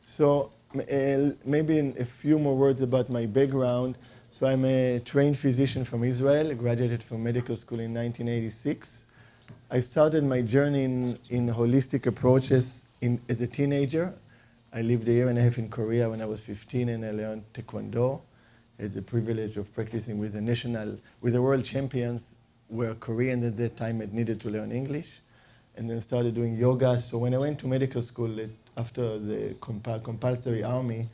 So maybe a few more words about my background. So I'm a trained physician from Israel, graduated from medical school in 1986. I started my journey in holistic approaches as a teenager. I lived a year and a half in Korea when I was 15, and I learned Taekwondo. I had the privilege of practicing with the world champions, where Koreans at that time had needed to learn English, and then started doing yoga. So when I went to medical school after the compulsory army,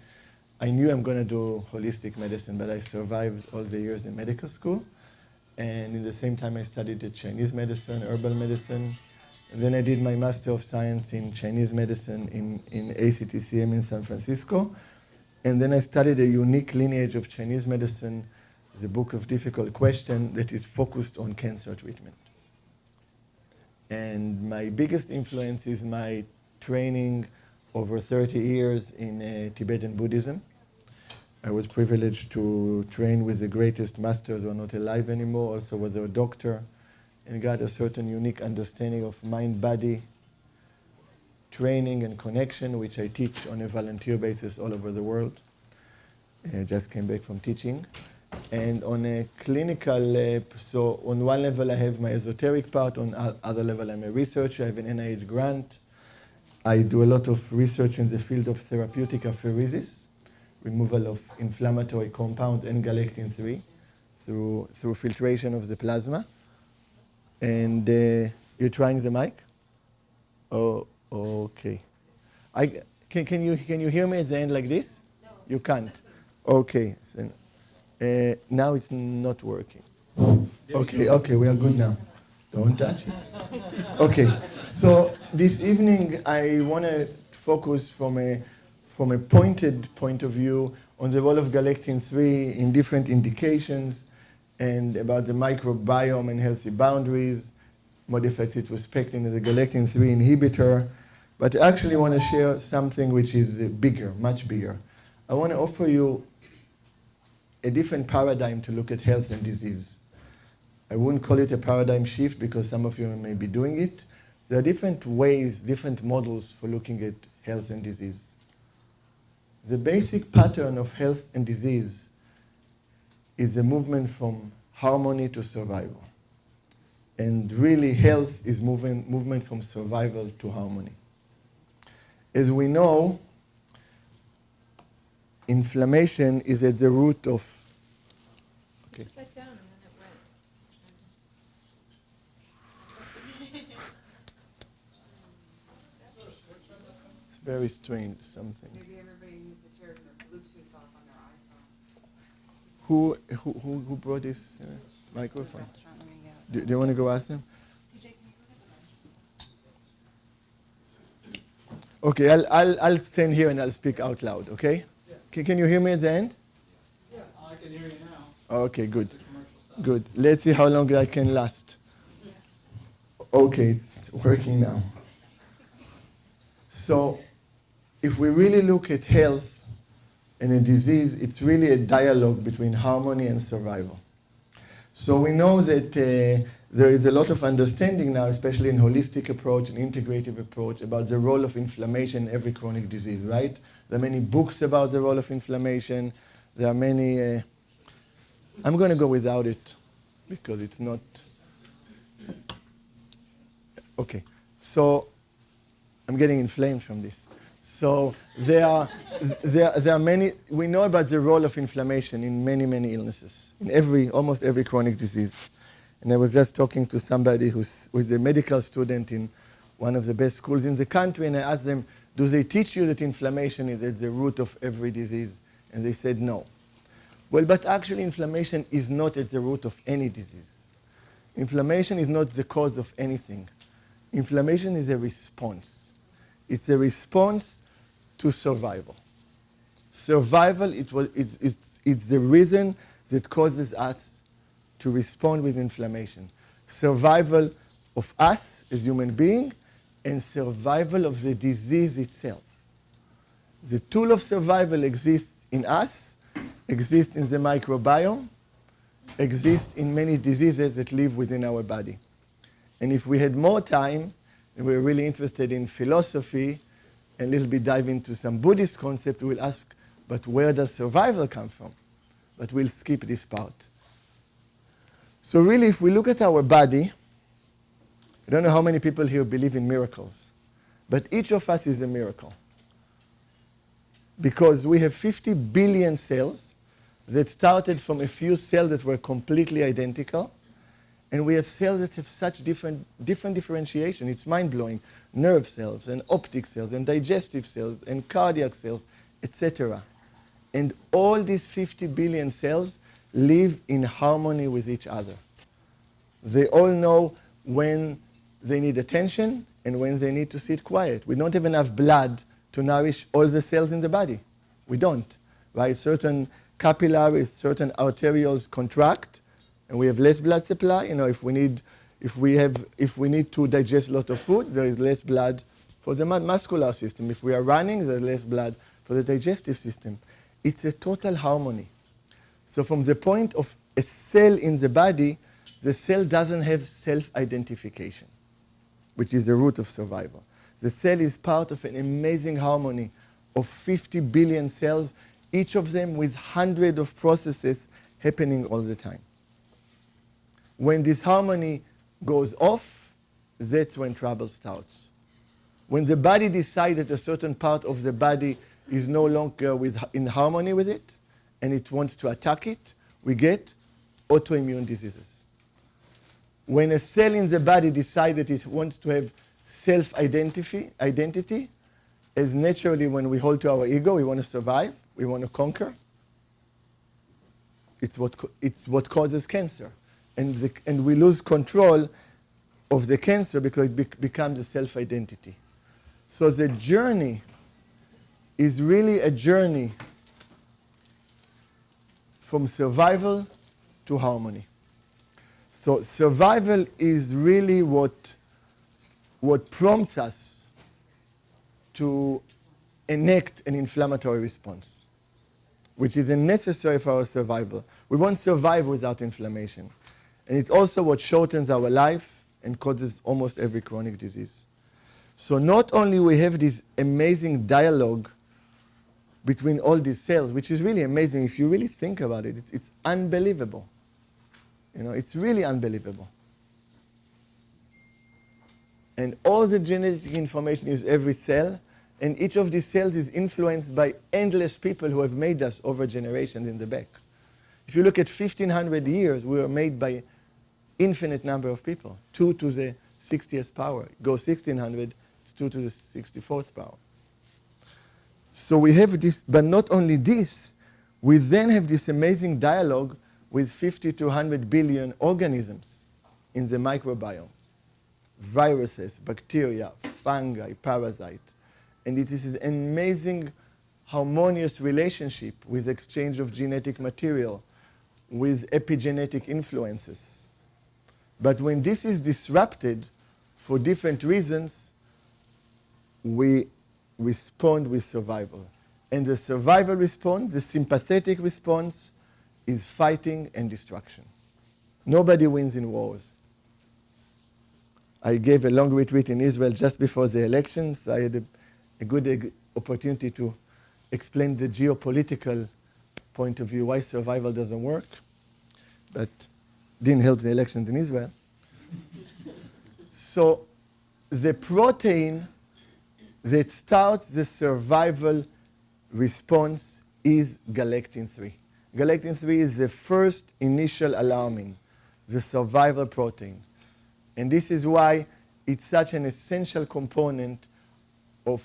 I knew I'm going to do holistic medicine, but I survived all the years in medical school. And in the same time, I studied Chinese medicine, herbal medicine. And then I did my Master of Science in Chinese medicine in ACTCM in San Francisco. And then I studied a unique lineage of Chinese medicine, the Book of Difficult Questions, that is focused on cancer treatment. And my biggest influence is my training over 30 years in Tibetan Buddhism. I was privileged to train with the greatest masters who are not alive anymore, also was a doctor, and got a certain unique understanding of mind-body training and connection, which I teach on a volunteer basis all over the world. I just came back from teaching. And on a clinical, so on one level I have my esoteric part, on other level I'm a researcher, I have an NIH grant. I do a lot of research in the field of therapeutic apheresis, removal of inflammatory compounds and galectin-3 through filtration of the plasma. And you're trying the mic? Oh, okay. Can you hear me at the end like this? No. You can't? Okay. So, now it's not working. Okay, we are good now. Don't touch it. Okay, so this evening I want to focus from a pointed point of view on the role of galectin-3 in different indications and about the microbiome and healthy boundaries, modified cytospectin as a galectin-3 inhibitor. But I actually want to share something which is bigger, much bigger. I want to offer you a different paradigm to look at health and disease. I wouldn't call it a paradigm shift because some of you may be doing it. There are different ways, different models for looking at health and disease. The basic pattern of health and disease is a movement from harmony to survival. And really health is movement from survival to harmony. As we know, inflammation is at the root of... Okay. It's very strange, something. Maybe everybody needs to turn their Bluetooth off on their iPhone. Who brought this microphone? Do you want to go ask them? Okay, I'll stand here and I'll speak out loud, okay? Yeah. Can you hear me at the end? Yeah, I can hear you now. Okay, good. Good. Let's see how long I can last. Okay, it's working now. So, if we really look at health and a disease, it's really a dialogue between harmony and survival. So we know that there is a lot of understanding now, especially in holistic approach and integrative approach, about the role of inflammation in every chronic disease, right? There are many books about the role of inflammation. There are many... I'm going to go without it because it's not... Okay, so I'm getting inflamed from this. So there are many... We know about the role of inflammation in many, many illnesses, in almost every chronic disease. And I was just talking to somebody who's a medical student in one of the best schools in the country, and I asked them, do they teach you that inflammation is at the root of every disease? And they said no. Well, but actually inflammation is not at the root of any disease. Inflammation is not the cause of anything. Inflammation is a response. It's a response to survival. Survival, it's the reason that causes us to respond with inflammation. Survival of us as human beings and survival of the disease itself. The tool of survival exists in us, exists in the microbiome, exists in many diseases that live within our body. And if we had more time, and we're really interested in philosophy and a little bit dive into some Buddhist concept, we'll ask, but where does survival come from? But we'll skip this part. So really, if we look at our body, I don't know how many people here believe in miracles, but each of us is a miracle. Because we have 50 billion cells that started from a few cells that were completely identical, and we have cells that have such different differentiation. It's mind-blowing. Nerve cells, and optic cells, and digestive cells, and cardiac cells, etc. And all these 50 billion cells live in harmony with each other. They all know when they need attention and when they need to sit quiet. We don't have enough blood to nourish all the cells in the body. We don't, right? Certain capillaries, certain arterioles contract, and we have less blood supply. You know, if we need to digest a lot of food, there is less blood for the muscular system. If we are running, there's less blood for the digestive system. It's a total harmony. So from the point of a cell in the body, the cell doesn't have self-identification, which is the root of survival. The cell is part of an amazing harmony of 50 billion cells, each of them with hundreds of processes happening all the time. When this harmony goes off, that's when trouble starts. When the body decides that a certain part of the body is no longer in harmony with it, and it wants to attack it, we get autoimmune diseases. When a cell in the body decides that it wants to have self-identity, as naturally when we hold to our ego, we want to survive, we want to conquer, it's what causes cancer. And we lose control of the cancer because it becomes a self-identity. So the journey is really a journey from survival to harmony. So survival is really what prompts us to enact an inflammatory response, which is necessary for our survival. We won't survive without inflammation. And it's also what shortens our life and causes almost every chronic disease. So not only we have this amazing dialogue between all these cells, which is really amazing if you really think about it. It's unbelievable. You know, it's really unbelievable. And all the genetic information is every cell, and each of these cells is influenced by endless people who have made us over generations in the back. If you look at 1,500 years, we were made by infinite number of people. 2 to the 60th power. Go 1,600, it's 2 to the 64th power. So we have this, but not only this, we then have this amazing dialogue with 50 to 100 billion organisms in the microbiome. Viruses, bacteria, fungi, parasites. And it is an amazing harmonious relationship with exchange of genetic material, with epigenetic influences. But when this is disrupted for different reasons, we respond with survival. And the survival response, the sympathetic response, is fighting and destruction. Nobody wins in wars. I gave a long retreat in Israel just before the elections. I had a good opportunity to explain the geopolitical point of view, why survival doesn't work, but didn't help the elections in Israel. So the protein that starts the survival response is galectin-3. Galectin-3 is the first initial alarmin, the survival protein. And this is why it's such an essential component of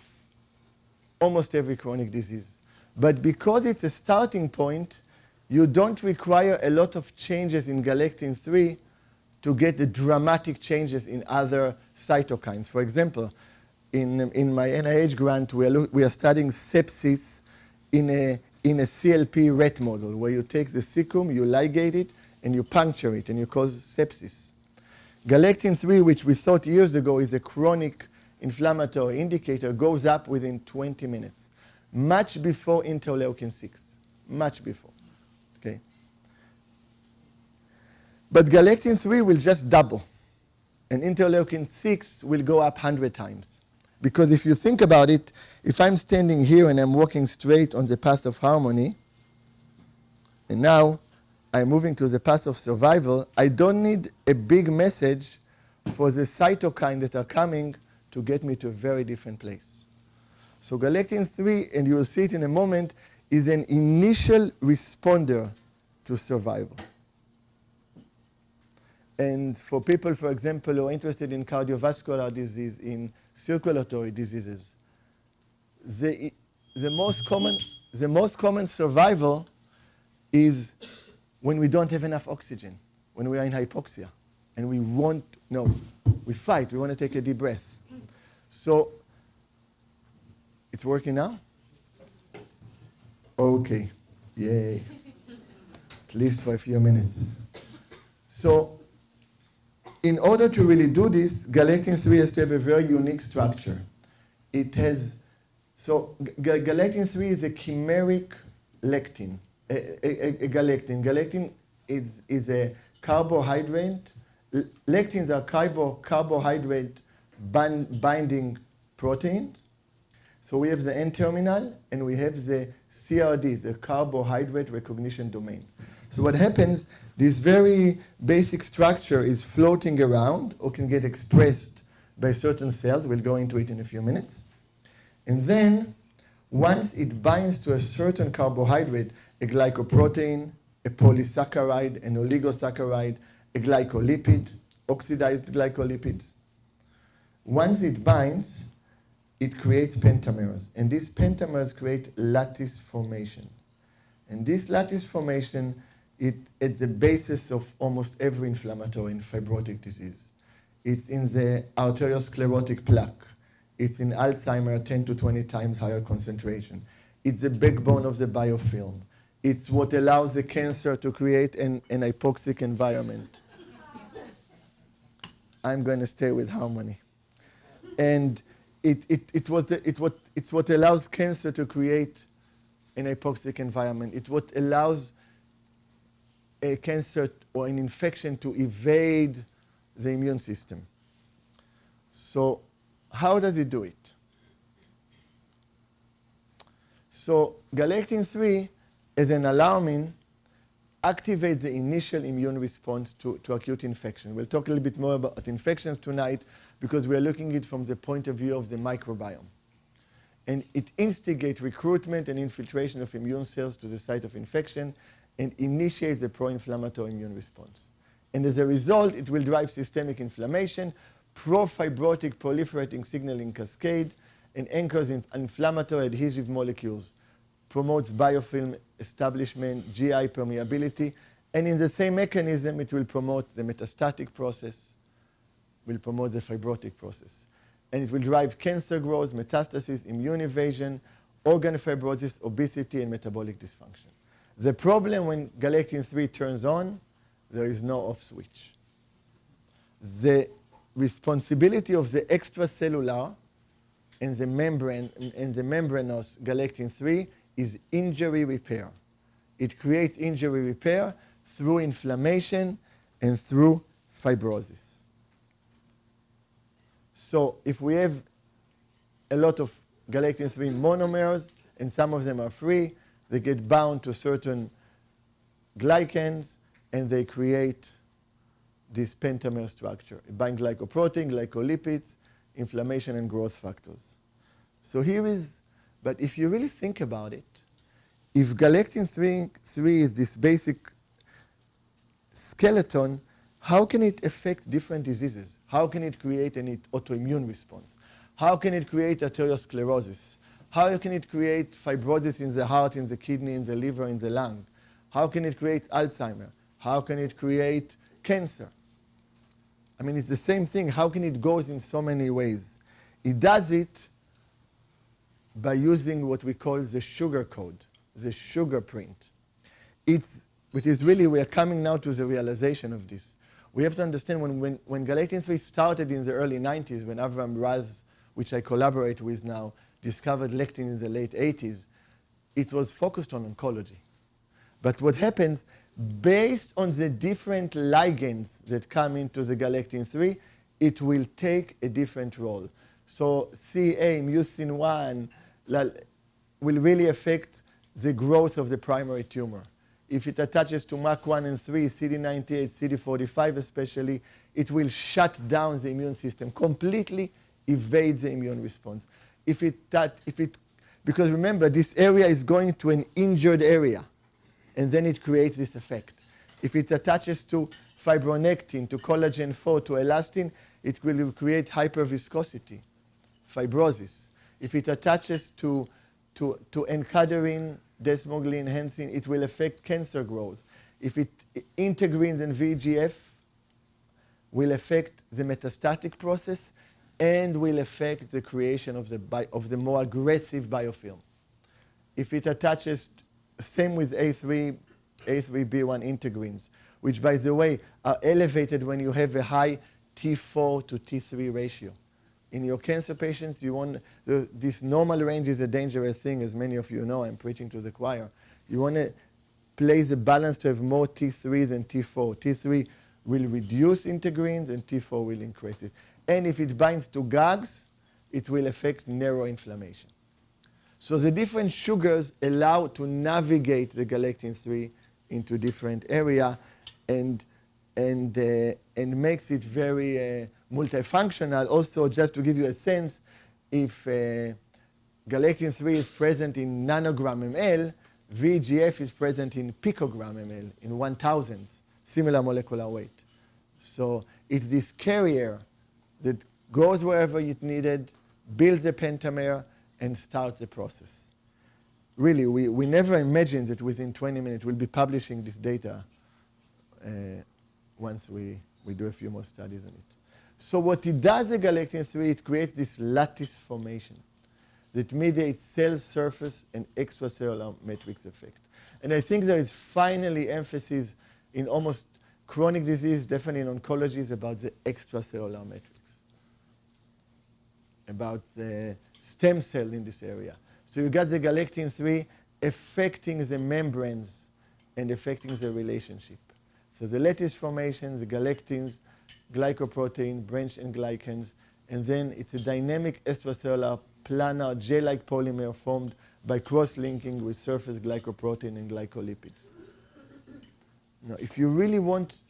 almost every chronic disease. But because it's a starting point, you don't require a lot of changes in galectin-3 to get the dramatic changes in other cytokines. For example, in my NIH grant, we are studying sepsis in a CLP rat model, where you take the cecum, you ligate it, and you puncture it, and you cause sepsis. Galectin-3, which we thought years ago is a chronic inflammatory indicator, goes up within 20 minutes, much before interleukin-6, much before. Okay. But galectin-3 will just double, and interleukin-6 will go up 100 times, Because if you think about it, if I'm standing here and I'm walking straight on the path of harmony, and now I'm moving to the path of survival, I don't need a big message for the cytokines that are coming to get me to a very different place. So galectin-3, and you will see it in a moment, is an initial responder to survival. And for people, for example, who are interested in cardiovascular disease, in circulatory diseases, the most common survival is when we don't have enough oxygen, when we are in hypoxia, and we fight, we want to take a deep breath. So, it's working now? Okay, yay. At least for a few minutes. So, in order to really do this, galectin-3 has to have a very unique structure. It has, galectin-3 is a chimeric lectin, a galectin. Galectin is a carbohydrate. Lectins are carbohydrate binding proteins. So we have the N-terminal, and we have the CRD, the carbohydrate recognition domain. So what happens, this very basic structure is floating around or can get expressed by certain cells. We'll go into it in a few minutes. And then, once it binds to a certain carbohydrate, a glycoprotein, a polysaccharide, an oligosaccharide, a glycolipid, oxidized glycolipids, once it binds, it creates pentamers. And these pentamers create lattice formation. And this lattice formation, it's the basis of almost every inflammatory and fibrotic disease. It's in the arteriosclerotic plaque. It's in Alzheimer's, 10 to 20 times higher concentration. It's the backbone of the biofilm. It's what allows the cancer to create an hypoxic environment. I'm going to stay with harmony. And it's what allows cancer to create an hypoxic environment. It's what allows a cancer or an infection to evade the immune system. So how does it do it? So galectin-3, as an alarmin, activates the initial immune response to acute infection. We'll talk a little bit more about infections tonight because we're looking at it from the point of view of the microbiome. And it instigates recruitment and infiltration of immune cells to the site of infection and initiates the pro-inflammatory immune response. And as a result, it will drive systemic inflammation, pro-fibrotic proliferating signaling cascade, and anchors in inflammatory adhesive molecules, promotes biofilm establishment, GI permeability, and in the same mechanism, it will promote the metastatic process, will promote the fibrotic process. And it will drive cancer growth, metastasis, immune evasion, organ fibrosis, obesity, and metabolic dysfunction. The problem when galectin-3 turns on, there is no off switch. The responsibility of the extracellular and the membrane and the membranous galectin-3 is injury repair. It creates injury repair through inflammation and through fibrosis. So if we have a lot of galectin-3 monomers, and some of them are free, they get bound to certain glycans, and they create this pentamer structure. It binds glycoprotein, glycolipids, inflammation, and growth factors. So here is, but if you really think about it, if galectin-3 is this basic skeleton, how can it affect different diseases? How can it create an autoimmune response? How can it create arteriosclerosis? How can it create fibrosis in the heart, in the kidney, in the liver, in the lung? How can it create Alzheimer's? How can it create cancer? I mean, it's the same thing. How can it go in so many ways? It does it by using what we call the sugar code, the sugar print. It is really, we are coming now to the realization of this. We have to understand when galectin-3 started in the early 90s, when Avram Raz, which I collaborate with now, discovered lectin in the late 80s, it was focused on oncology. But what happens, based on the different ligands that come into the galectin-3, it will take a different role. So CA, mucin 1, will really affect the growth of the primary tumor. If it attaches to MAC1 and 3, CD98, CD45 especially, it will shut down the immune system, completely evade the immune response. Because remember, this area is going to an injured area, and then it creates this effect. If it attaches to fibronectin, to collagen 4, to elastin, it will create hyperviscosity, fibrosis. If it attaches to encadherin, desmoglein, hensin, it will affect cancer growth. If it integrins and VEGF, will affect the metastatic process and will affect the creation of the more aggressive biofilm. If it attaches, same with A3B1 integrins, which, by the way, are elevated when you have a high T4 to T3 ratio. In your cancer patients, you want this normal range is a dangerous thing, as many of you know. I'm preaching to the choir. You want to play the balance to have more T3 than T4. T3 will reduce integrins, and T4 will increase it. And if it binds to GAGs, it will affect neuroinflammation. So the different sugars allow to navigate the galectin-3 into different area, and makes it very multifunctional. Also, just to give you a sense, if galectin-3 is present in nanogram ml, VEGF is present in picogram ml, in 1,000ths, similar molecular weight. So it's this carrier that goes wherever it's needed, builds a pentamer, and starts the process. Really, we never imagined that within 20 minutes we'll be publishing this data once we do a few more studies on it. So what it does, the galectin-3, it creates this lattice formation that mediates cell surface and extracellular matrix effect. And I think there is finally emphasis in almost chronic disease, definitely in oncology, is about the extracellular matrix, about the stem cell in this area. So you got the galectin-3 affecting the membranes and affecting the relationship. So the lattice formation, the galectins, glycoprotein, branched and glycans, and then it's a dynamic extracellular planar gel-like polymer formed by cross-linking with surface glycoprotein and glycolipids. Now, if you really want,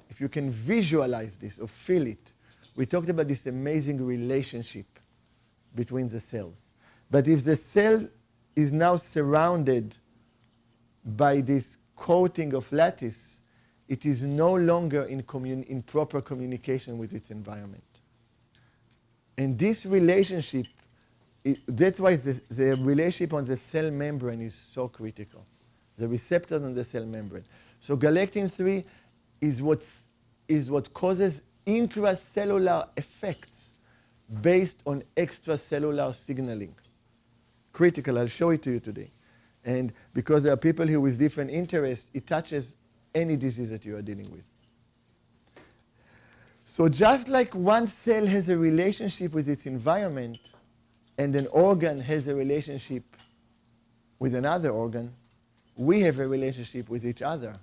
if you can visualize this or feel it, we talked about this amazing relationship between the cells. But if the cell is now surrounded by this coating of lattice, it is no longer in proper communication with its environment. And this relationship, that's why the relationship on the cell membrane is so critical, the receptors on the cell membrane. So galectin-3 is what causes intracellular effects based on extracellular signaling. Critical, I'll show it to you today. And because there are people here with different interests, it touches any disease that you are dealing with. So just like one cell has a relationship with its environment, and an organ has a relationship with another organ, we have a relationship with each other.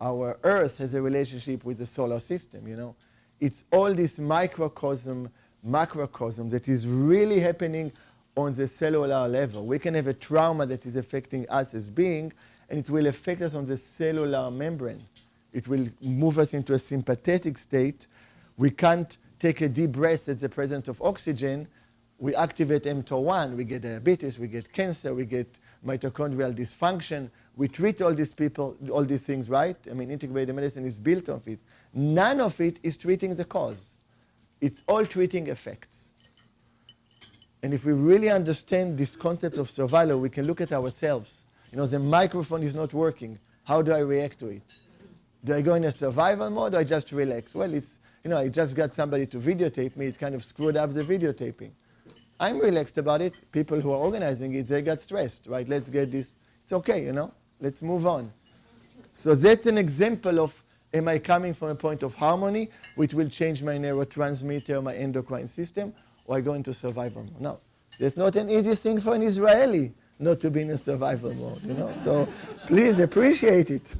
Our Earth has a relationship with the solar system, you know. It's all this microcosm, macrocosm that is really happening on the cellular level. We can have a trauma that is affecting us as being, and it will affect us on the cellular membrane. It will move us into a sympathetic state. We can't take a deep breath at the presence of oxygen. We activate mTOR1, we get diabetes, we get cancer, we get mitochondrial dysfunction. We treat all these people, all these things, right? I mean, integrated medicine is built on it. None of it is treating the cause. It's all treating effects. And if we really understand this concept of survival, we can look at ourselves. You know, the microphone is not working. How do I react to it? Do I go in a survival mode or I just relax? Well, it's, you know, I just got somebody to videotape me. It kind of screwed up the videotaping. I'm relaxed about it. People who are organizing it, they got stressed, right? Let's get this. It's okay, you know. Let's move on. So that's an example of, am I coming from a point of harmony, which will change my neurotransmitter, my endocrine system, or I go into survival mode? No. That's not an easy thing for an Israeli not to be in a survival mode, you know. So please appreciate it.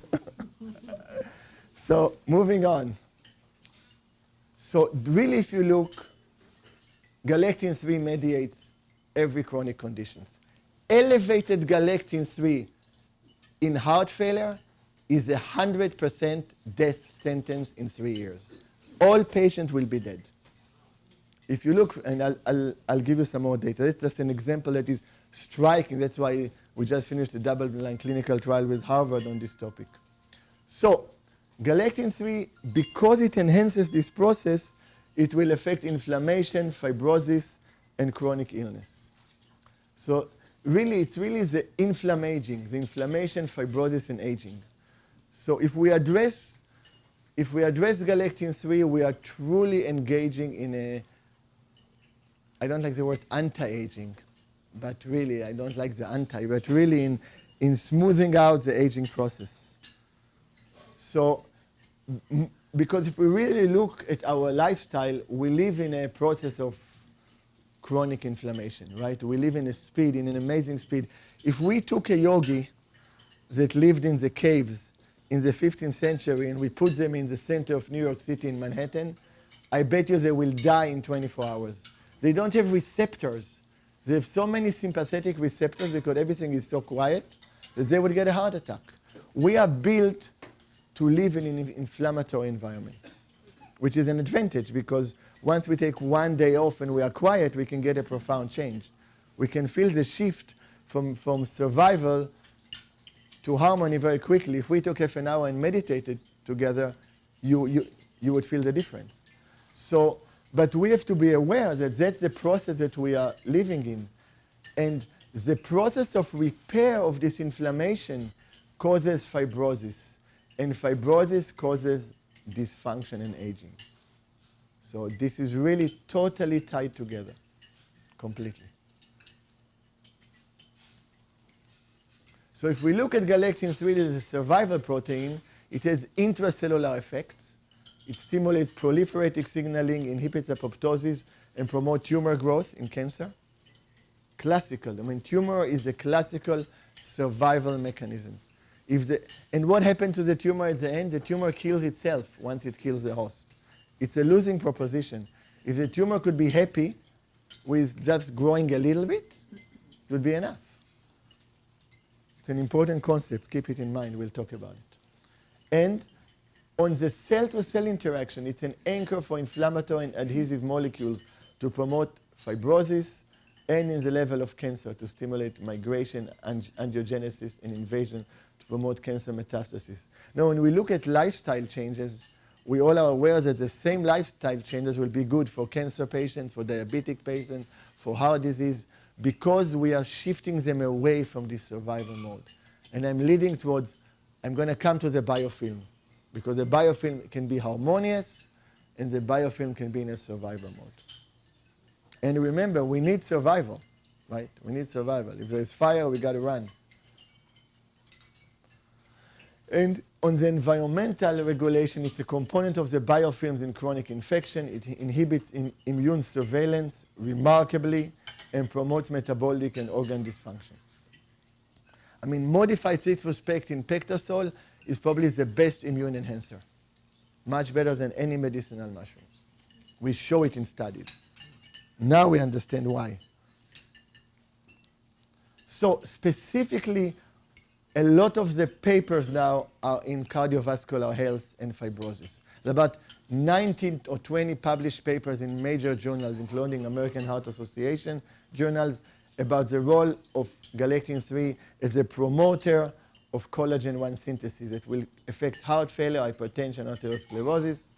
So moving on. So really, if you look, galectin-3 mediates every chronic conditions. Elevated galectin-3 in heart failure is 100% death sentence in 3 years. All patients will be dead. If you look, and I'll give you some more data. That's just an example that is striking. That's why we just finished a double-blind clinical trial with Harvard on this topic. So galectin-3, because it enhances this process, it will affect inflammation, fibrosis, and chronic illness. So really, it's really the inflammation, fibrosis, and aging. So if we address galectin-3, we are truly engaging in a, I don't like the word anti-aging, but really, I don't like the anti, but really in smoothing out the aging process. So, because if we really look at our lifestyle, we live in a process of chronic inflammation, right? We live in an amazing speed. If we took a yogi that lived in the caves in the 15th century and we put them in the center of New York City in Manhattan, I bet you they will die in 24 hours. They don't have receptors. They have so many sympathetic receptors because everything is so quiet that they would get a heart attack. We are built to live in an inflammatory environment, which is an advantage because once we take one day off and we are quiet, we can get a profound change. We can feel the shift from survival to harmony very quickly. If we took half an hour and meditated together, you would feel the difference. So, but we have to be aware that that's the process that we are living in. And the process of repair of this inflammation causes fibrosis. And fibrosis causes dysfunction and aging. So this is really totally tied together, completely. So if we look at galectin-3 as a survival protein, it has intracellular effects. It stimulates proliferative signaling, inhibits apoptosis, and promotes tumor growth in cancer. Classical. I mean, tumor is a classical survival mechanism. And what happens to the tumor at the end? The tumor kills itself once it kills the host. It's a losing proposition. If the tumor could be happy with just growing a little bit, it would be enough. It's an important concept. Keep it in mind. We'll talk about it. And on the cell-to-cell interaction, it's an anchor for inflammatory and adhesive molecules to promote fibrosis and in the level of cancer to stimulate migration, angiogenesis, and invasion to promote cancer metastasis. Now, when we look at lifestyle changes, we all are aware that the same lifestyle changes will be good for cancer patients, for diabetic patients, for heart disease, because we are shifting them away from this survival mode. And I'm leading towards, I'm going to come to the biofilm, because the biofilm can be harmonious, and the biofilm can be in a survival mode. And remember, we need survival, right? We need survival. If there's fire, we got to run. And on the environmental regulation, it's a component of the biofilms in chronic infection. It inhibits immune surveillance remarkably and promotes metabolic and organ dysfunction. I mean, modified citrospectin pectasol is probably the best immune enhancer, much better than any medicinal mushrooms. We show it in studies. Now we understand why. So specifically, a lot of the papers now are in cardiovascular health and fibrosis. There are about 19 or 20 published papers in major journals, including American Heart Association journals, about the role of galectin-3 as a promoter of collagen-1 synthesis that will affect heart failure, hypertension, arteriosclerosis,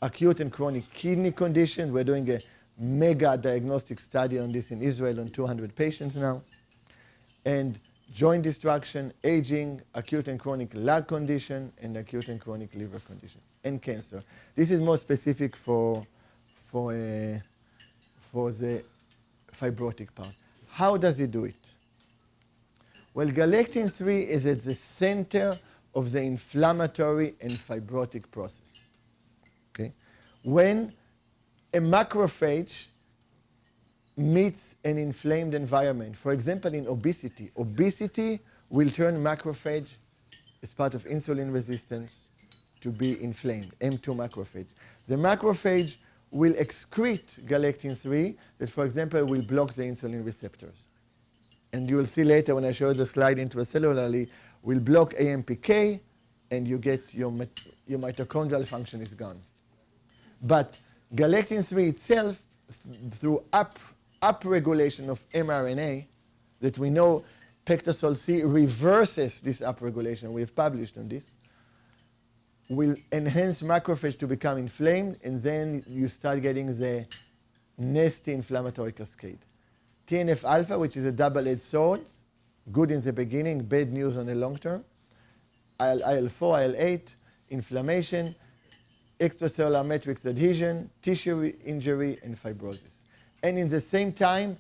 acute and chronic kidney conditions. We're doing a mega diagnostic study on this in Israel on 200 patients now. And joint destruction, aging, acute and chronic lung condition, and acute and chronic liver condition, and cancer. This is more specific for the fibrotic part. How does it do it? Well, galectin-3 is at the center of the inflammatory and fibrotic process. Okay? When a macrophage meets an inflamed environment, for example, in obesity, obesity will turn macrophage as part of insulin resistance to be inflamed, M2 macrophage. The macrophage will excrete galectin-3 that, for example, will block the insulin receptors. And you will see later when I show the slide intracellularly, will block AMPK, and you get your mitochondrial function is gone. But galectin-3 itself, through upregulation of mRNA, that we know pectasol-c reverses this upregulation, we have published on this, will enhance macrophage to become inflamed, and then you start getting the nasty inflammatory cascade. TNF-alpha, which is a double-edged sword, good in the beginning, bad news on the long term. IL-4, IL-8, inflammation, extracellular matrix adhesion, tissue injury, and fibrosis. And in the same time,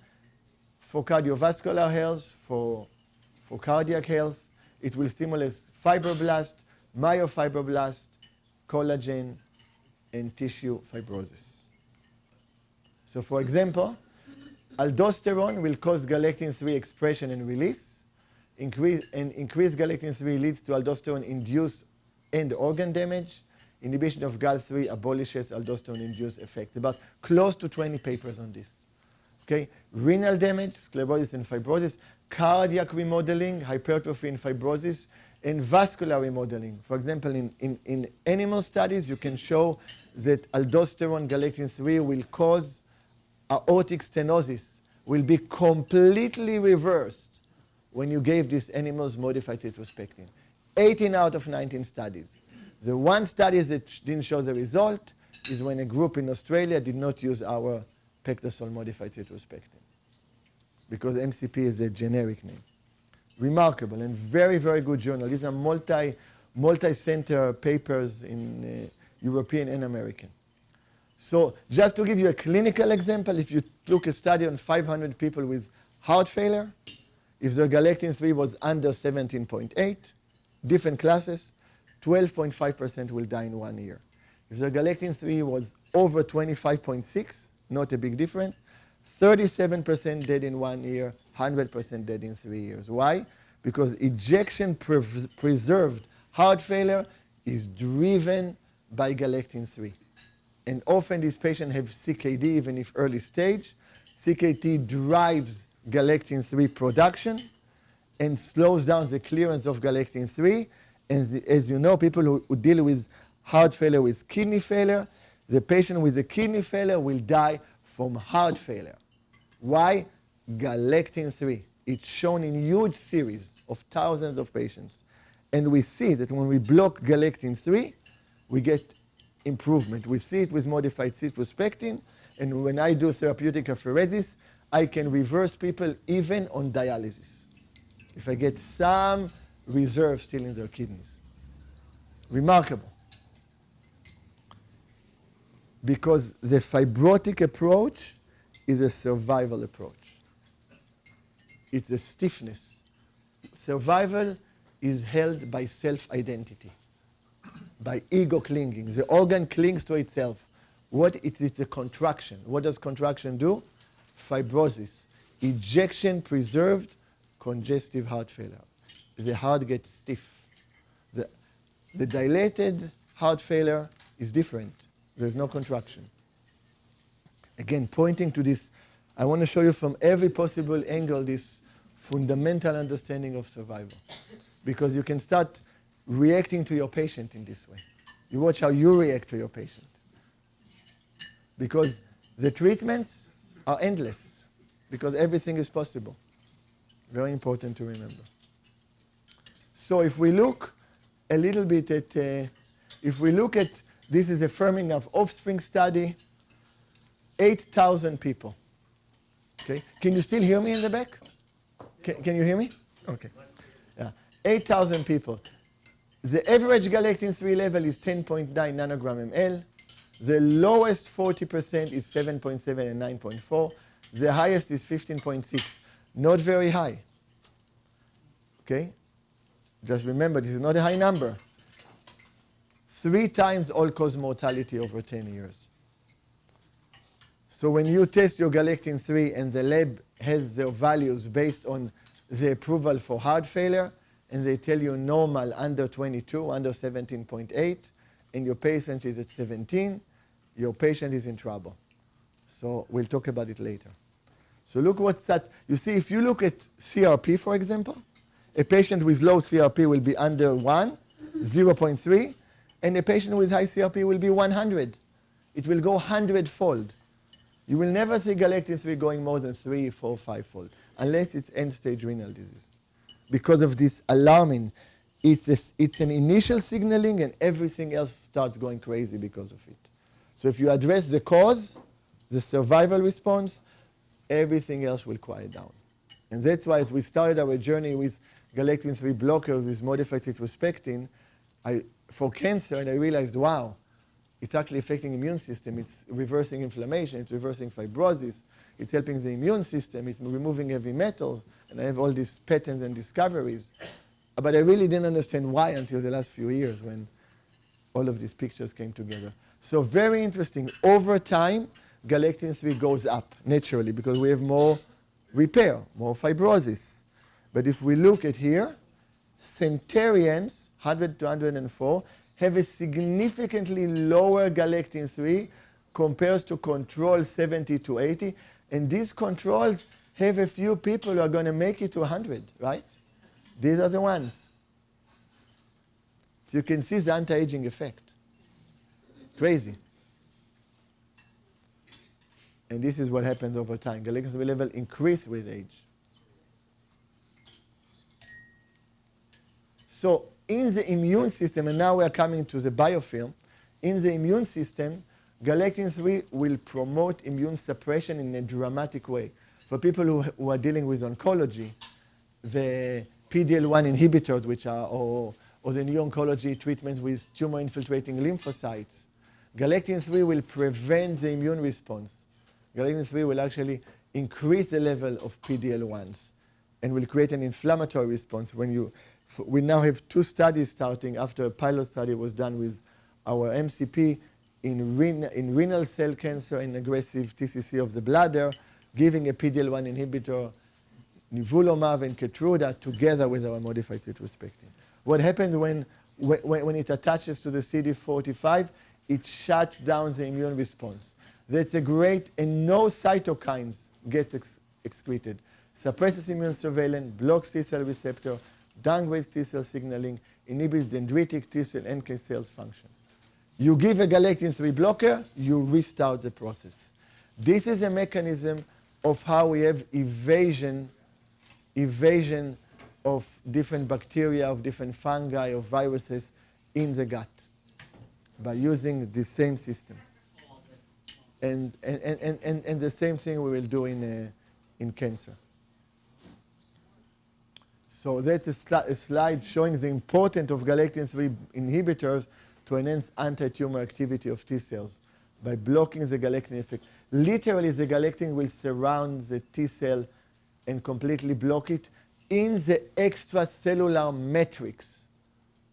for cardiovascular health, for cardiac health, it will stimulate fibroblast, myofibroblast, collagen, and tissue fibrosis. So for example, aldosterone will cause galectin-3 expression and release. Increased galectin-3 leads to aldosterone-induced end organ damage. Inhibition of GAL3 abolishes aldosterone-induced effects. About close to 20 papers on this. Okay? Renal damage, sclerosis and fibrosis, cardiac remodeling, hypertrophy and fibrosis, and vascular remodeling. For example, in animal studies, you can show that aldosterone galectin-3 will cause aortic stenosis, will be completely reversed when you gave these animals modified cytospectin. 18 out of 19 studies. The one study that didn't show the result is when a group in Australia did not use our pectasol modified cytospectin, because MCP is a generic name. Remarkable and very, very good journal. These are multi-center papers in European and American. So just to give you a clinical example, if you look a study on 500 people with heart failure, if their galectin-3 was under 17.8, different classes, 12.5% will die in 1 year. If their galectin-3 was over 25.6, not a big difference, 37% dead in 1 year, 100% dead in 3 years. Why? Because ejection preserved heart failure is driven by galectin-3. And often these patients have CKD, even if early stage. CKD drives galectin-3 production and slows down the clearance of galectin-3. And as you know, people who deal with heart failure with kidney failure, the patient with a kidney failure will die from heart failure. Why? Galectin-3. It's shown in huge series of thousands of patients. And we see that when we block galectin-3, we get improvement. We see it with modified cytospectin. And when I do therapeutic apheresis, I can reverse people even on dialysis, if I get some reserve still in their kidneys. Remarkable. Because the fibrotic approach is a survival approach. It's a stiffness. Survival is held by self-identity, by ego clinging. The organ clings to itself. It's a contraction. What does contraction do? Fibrosis. Ejection preserved congestive heart failure. The heart gets stiff. The dilated heart failure is different. There's no contraction. Again, pointing to this, I want to show you from every possible angle this fundamental understanding of survival. Because you can start reacting to your patient in this way. You watch how you react to your patient. Because the treatments are endless. Because everything is possible. Very important to remember. So if we look a little bit at, this is a Framingham offspring study, 8,000 people. Okay, can you still hear me in the back? Can you hear me? Okay. Yeah. 8,000 people. The average galectin-3 level is 10.9 nanogram ml. The lowest 40% is 7.7 and 9.4. The highest is 15.6. Not very high. Okay? Just remember, this is not a high number. 3 times all-cause mortality over 10 years. So when you test your galectin-3 and the lab has their values based on the approval for heart failure, and they tell you normal under 22, under 17.8, and your patient is at 17, your patient is in trouble. So we'll talk about it later. So look what's that. You see, if you look at CRP, for example, a patient with low CRP will be under 1, 0.3, and a patient with high CRP will be 100. It will go 100-fold. You will never see galectin-3 going more than 3, 4, 5-fold, unless it's end-stage renal disease. Because of this alarming, it's an initial signaling, and everything else starts going crazy because of it. So if you address the cause, the survival response, everything else will quiet down. And that's why as we started our journey with galectin-3 blocker with modified citrospectin for cancer, and I realized, wow, it's actually affecting the immune system. It's reversing inflammation. It's reversing fibrosis. It's helping the immune system. It's removing heavy metals. And I have all these patents and discoveries. But I really didn't understand why until the last few years when all of these pictures came together. So very interesting. Over time, galectin-3 goes up naturally because we have more repair, more fibrosis. But if we look at here, centurions, 100 to 104, have a significantly lower galectin-3 compared to control 70 to 80. And these controls have a few people who are going to make it to 100, right? These are the ones. So you can see the anti-aging effect. Crazy. And this is what happens over time. Galectin-3 level increase with age. So in the immune system, and now we are coming to the biofilm, in the immune system, galectin-3 will promote immune suppression in a dramatic way. For people who are dealing with oncology, the PD-L1 inhibitors, which are, or the new oncology treatments with tumor-infiltrating lymphocytes, galectin-3 will prevent the immune response. Galectin-3 will actually increase the level of PD-L1s and will create an inflammatory response. We now have 2 studies starting after a pilot study was done with our MCP in renal cell cancer and aggressive TCC of the bladder, giving a PD-L1 inhibitor, nivolumab and Keytruda, together with our modified citrospectin. What happens when it attaches to the CD45? It shuts down the immune response. That's a great, and no cytokines get excreted. Suppresses immune surveillance, blocks T-cell receptor, downgrades T-cell signaling, inhibits dendritic T-cell NK cells function. You give a galectin-3 blocker, you restart the process. This is a mechanism of how we have evasion of different bacteria, of different fungi, of viruses in the gut by using the same system. And the same thing we will do in cancer. So that's a slide showing the importance of galectin-3 inhibitors to enhance anti-tumor activity of T cells by blocking the galectin effect. Literally, the galectin will surround the T cell and completely block it in the extracellular matrix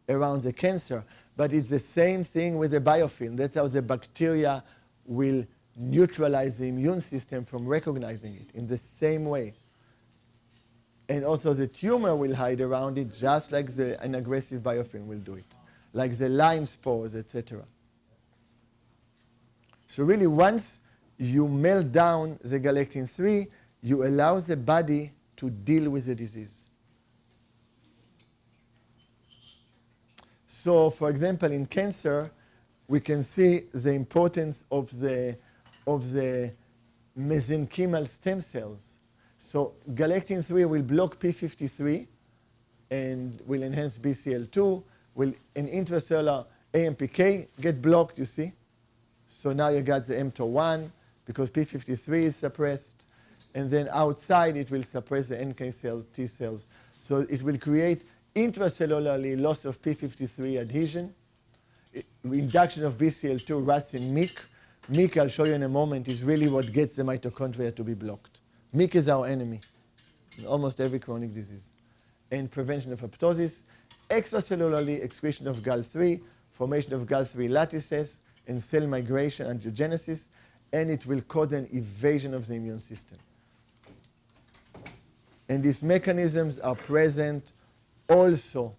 around the cancer. But it's the same thing with the biofilm. That's how the bacteria will neutralize the immune system from recognizing it in the same way. And also the tumor will hide around it just like an aggressive biofilm will do it, like the Lyme spores, etc. So really, once you melt down the galectin-3, you allow the body to deal with the disease. So, for example, in cancer, we can see the importance of the mesenchymal stem cells. So galectin-3 will block p53 and will enhance BCL2. Will an intracellular AMPK get blocked, you see? So now you got the mTOR1 because p53 is suppressed. And then outside it will suppress the NK cells, T cells. So it will create intracellularly loss of p53 adhesion, induction of BCL2, RAS and MYC. MYC, I'll show you in a moment, is really what gets the mitochondria to be blocked. MYC is our enemy in almost every chronic disease. And prevention of apoptosis, extracellularly excretion of GAL3, formation of GAL3 lattices, and cell migration, angiogenesis, and it will cause an evasion of the immune system. And these mechanisms are present also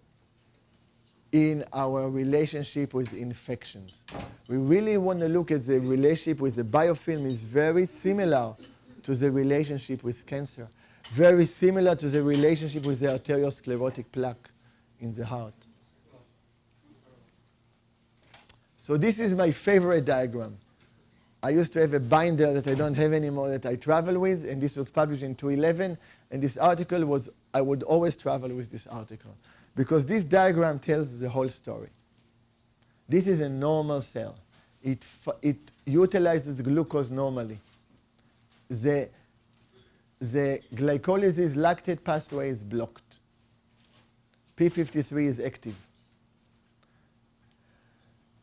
in our relationship with infections. We really want to look at the relationship with the biofilm is very similar to the relationship with cancer, very similar to the relationship with the arteriosclerotic plaque in the heart. So this is my favorite diagram. I used to have a binder that I don't have anymore that I travel with, and this was published in 2011, and this article was, I would always travel with this article, because this diagram tells the whole story. This is a normal cell. It utilizes glucose normally. The glycolysis lactate pathway is blocked. P53 is active.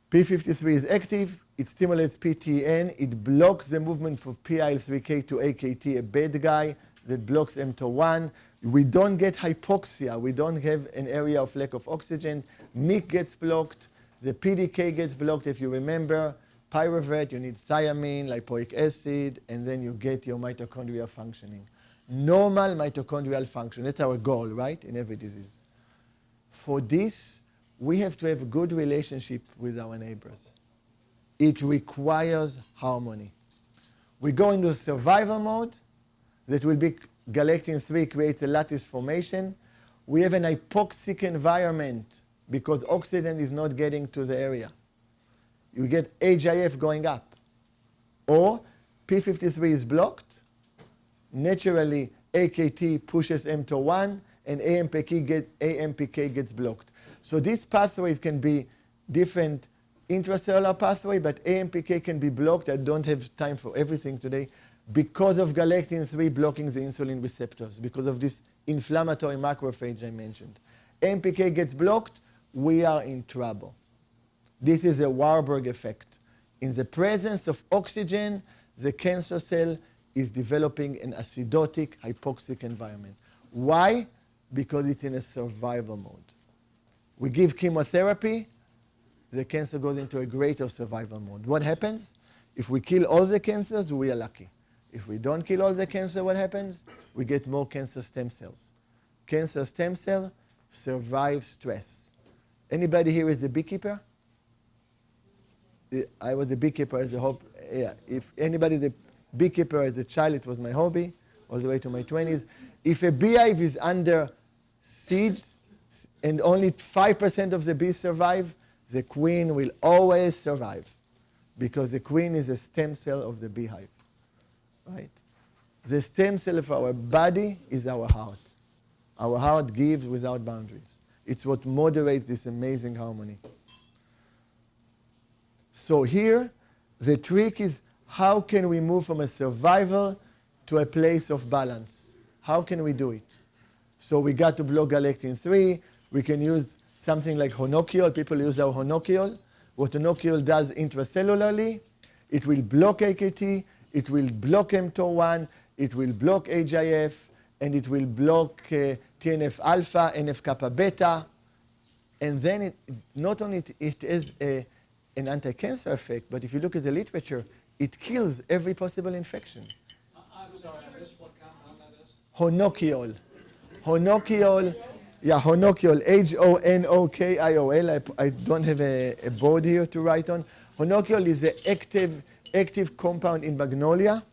P53 is active, it stimulates PTN, it blocks the movement from PIL3K to AKT, a bad guy that blocks mTOR1. We don't get hypoxia, we don't have an area of lack of oxygen. MYC gets blocked, the PDK gets blocked. If you remember, pyruvate, you need thiamine, lipoic acid, and then you get your mitochondria functioning. Normal mitochondrial function, that's our goal, right, in every disease. For this, we have to have a good relationship with our neighbors. It requires harmony. We go into survival mode. That will be galectin-3 creates a lattice formation. We have an hypoxic environment because oxygen is not getting to the area. You get HIF going up. Or P53 is blocked. Naturally, AKT pushes mTOR1 and AMPK gets blocked. So these pathways can be different intracellular pathway, but AMPK can be blocked. I don't have time for everything today because of galectin-3 blocking the insulin receptors, because of this inflammatory macrophage I mentioned. AMPK gets blocked, we are in trouble. This is a Warburg effect. In the presence of oxygen, the cancer cell is developing an acidotic, hypoxic environment. Why? Because it's in a survival mode. We give chemotherapy, the cancer goes into a greater survival mode. What happens? If we kill all the cancers, we are lucky. If we don't kill all the cancer, what happens? We get more cancer stem cells. Cancer stem cell survive stress. Anybody here is a beekeeper? I was a beekeeper as a hobby. Yeah. If anybody is a beekeeper as a child, it was my hobby, all the way to my 20s. If a beehive is under siege and only 5% of the bees survive, the queen will always survive because the queen is a stem cell of the beehive, right? The stem cell of our body is our heart. Our heart gives without boundaries. It's what moderates this amazing harmony. So here, the trick is how can we move from a survival to a place of balance? How can we do it? So we got to block galectin-3. We can use something like honokiol. People use our honokiol. What honokiol does intracellularly, it will block AKT, it will block mTOR1, it will block HIF, and it will block TNF alpha, NF kappa beta. And then not only it has an anti-cancer effect, but if you look at the literature, it kills every possible infection. I'm sorry, I missed what compound that is. Honokiol. Honokiol, yeah, honokiol, H-O-N-O-K-I-O-L. I don't have a board here to write on. Honokiol is an active compound in magnolia.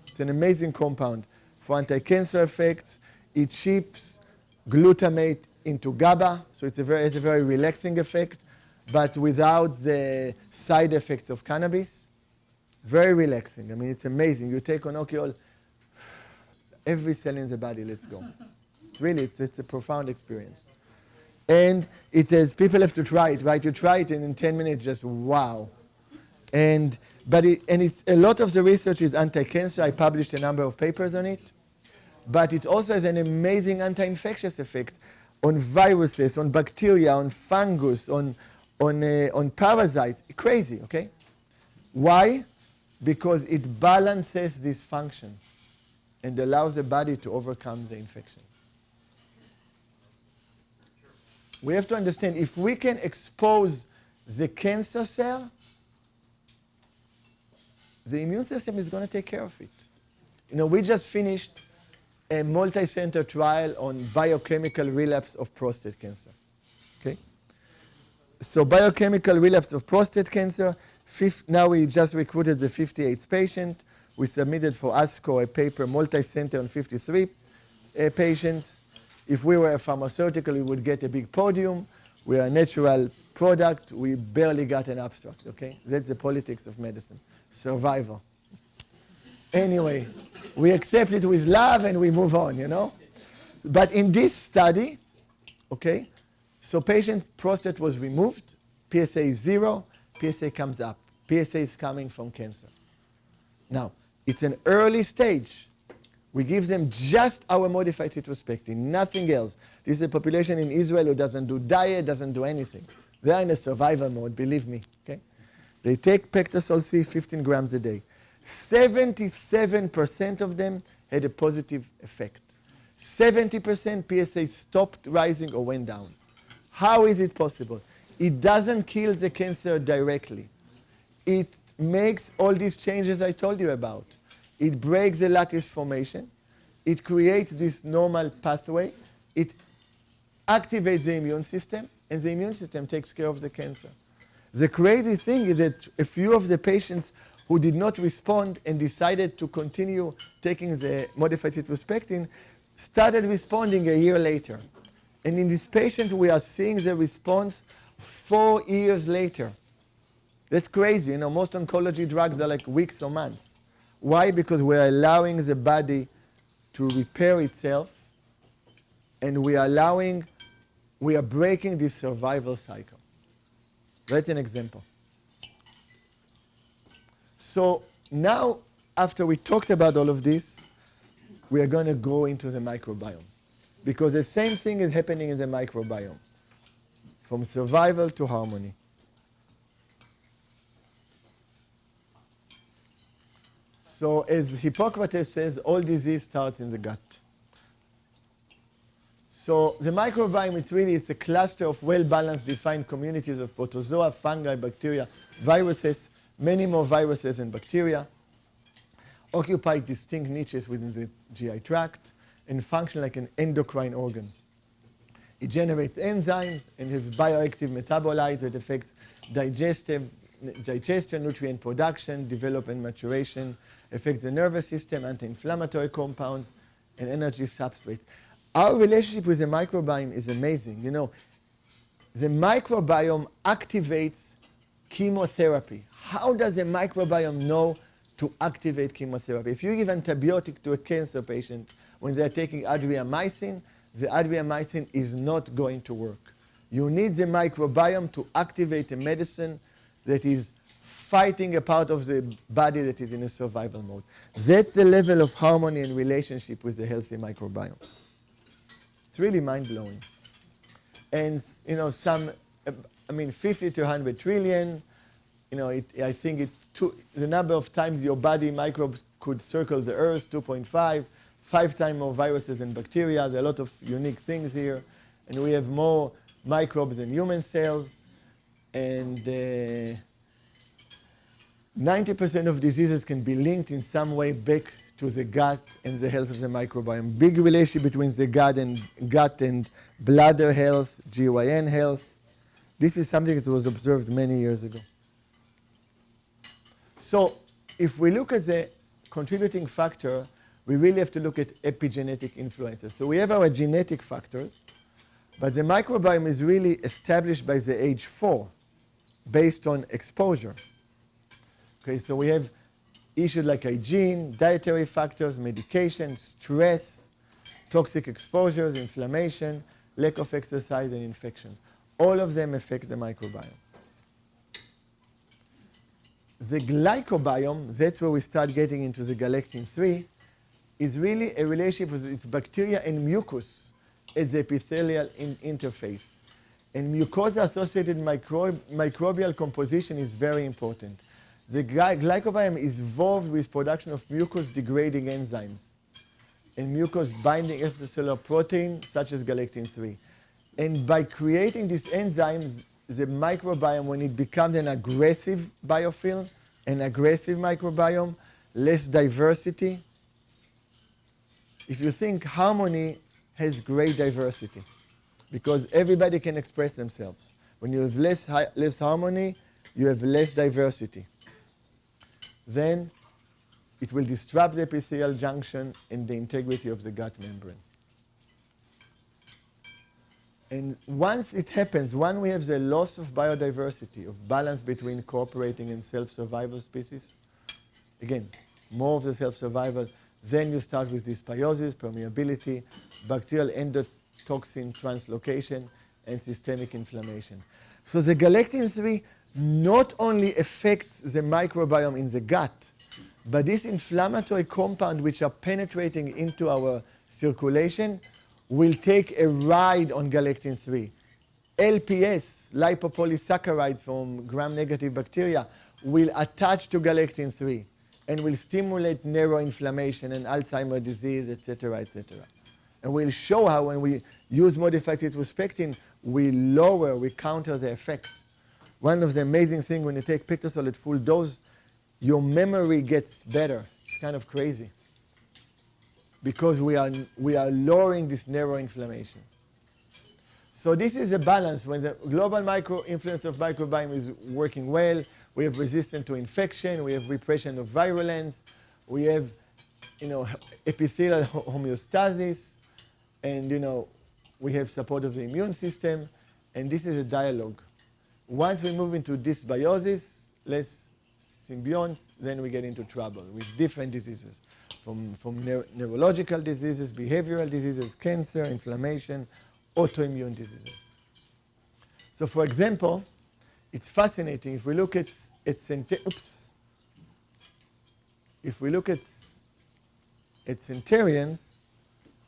It's an amazing compound for anti-cancer effects. It shifts glutamate into GABA, so it's a very relaxing effect, but without the side effects of cannabis. Very relaxing. I mean, it's amazing. You take honokiol, every cell in the body, let's go. It's a profound experience. And it is, people have to try it, right? You try it and in 10 minutes, just wow. And it's a lot of the research is anti-cancer. I published a number of papers on it. But it also has an amazing anti-infectious effect on viruses, on bacteria, on fungus, on parasites. Crazy, okay? Why? Because it balances this function and allows the body to overcome the infection. We have to understand, if we can expose the cancer cell, the immune system is going to take care of it. You know, we just finished a multi-center trial on biochemical relapse of prostate cancer. Okay? So biochemical relapse of prostate cancer. Now we just recruited the 58th patient. We submitted for ASCO a paper, multi-center on 53 patients. If we were a pharmaceutical, we would get a big podium. We are a natural product. We barely got an abstract, okay? That's the politics of medicine. Survival. Anyway, we accept it with love and we move on, you know? But in this study, okay, so patient's prostate was removed, PSA is 0, PSA comes up. PSA is coming from cancer. Now, it's an early stage. We give them just our modified cytospectin, nothing else. This is a population in Israel who doesn't do diet, doesn't do anything. They are in a survival mode, believe me. Okay? They take pectasol-c 15 grams a day. 77% of them had a positive effect. 70% PSA stopped rising or went down. How is it possible? It doesn't kill the cancer directly. It makes all these changes I told you about. It breaks the lattice formation. It creates this normal pathway. It activates the immune system, and the immune system takes care of the cancer. The crazy thing is that a few of the patients who did not respond and decided to continue taking the modified cytospectin started responding a year later. And in this patient, we are seeing the response 4 years later. That's crazy. You know, most oncology drugs are like weeks or months. Why? Because we're allowing the body to repair itself, and we are breaking this survival cycle. That's an example. So now, after we talked about all of this, we are going to go into the microbiome. Because the same thing is happening in the microbiome, from survival to harmony. So as Hippocrates says, all disease starts in the gut. So the microbiome, it's a cluster of well-balanced, defined communities of protozoa, fungi, bacteria, viruses, many more viruses and bacteria, occupy distinct niches within the GI tract, and function like an endocrine organ. It generates enzymes and has bioactive metabolites that affects digestion, nutrient production, development, maturation, affects the nervous system, anti-inflammatory compounds, and energy substrates. Our relationship with the microbiome is amazing. You know, the microbiome activates chemotherapy. How does the microbiome know to activate chemotherapy? If you give antibiotic to a cancer patient when they're taking adriamycin, the adriamycin is not going to work. You need the microbiome to activate a medicine that is fighting a part of the body that is in a survival mode. That's the level of harmony and relationship with the healthy microbiome. It's really mind-blowing. And, you know, 50 to 100 trillion, you know, I think the number of times your body microbes could circle the earth, 2.5, 5 times more viruses and bacteria. There are a lot of unique things here. And we have more microbes than human cells. And 90% of diseases can be linked in some way back to the gut and the health of the microbiome. Big relationship between the gut and bladder health, GYN health. This is something that was observed many years ago. So if we look at the contributing factor, we really have to look at epigenetic influences. So we have our genetic factors, but the microbiome is really established by the age 4 based on exposure. Okay, so we have issues like hygiene, dietary factors, medication, stress, toxic exposures, inflammation, lack of exercise, and infections. All of them affect the microbiome. The glycobiome, that's where we start getting into the galectin-3, is really a relationship with its bacteria and mucus at the epithelial interface. And mucosa-associated microbial composition is very important. The glycobiome is involved with production of mucus-degrading enzymes and mucus-binding extracellular protein, such as galectin-3. And by creating these enzymes, the microbiome, when it becomes an aggressive biofilm, an aggressive microbiome, less diversity. If you think harmony has great diversity, because everybody can express themselves. When you have less harmony, you have less diversity. Then it will disrupt the epithelial junction and the integrity of the gut membrane. And once it happens, when we have the loss of biodiversity, of balance between cooperating and self-survival species, again, more of the self-survival, then you start with dysbiosis, permeability, bacterial endotoxin translocation, and systemic inflammation. So the galectin-3 not only affects the microbiome in the gut, but this inflammatory compound which are penetrating into our circulation will take a ride on galectin-3. LPS, lipopolysaccharides from gram-negative bacteria, will attach to galectin-3 and will stimulate neuroinflammation and Alzheimer's disease, etc., etc. And we'll show how when we use modified citrospectin, we counter the effect. One of the amazing things when you take pectasol at full dose, your memory gets better. It's kind of crazy. Because we are lowering this neuroinflammation. So this is a balance. When the global influence of microbiome is working well, we have resistance to infection, we have repression of virulence, we have epithelial homeostasis, and we have support of the immune system, and this is a dialogue. Once we move into dysbiosis, less symbionts, then we get into trouble with different diseases, from neurological diseases, behavioral diseases, cancer, inflammation, autoimmune diseases. So for example, it's fascinating. If we look at centurions,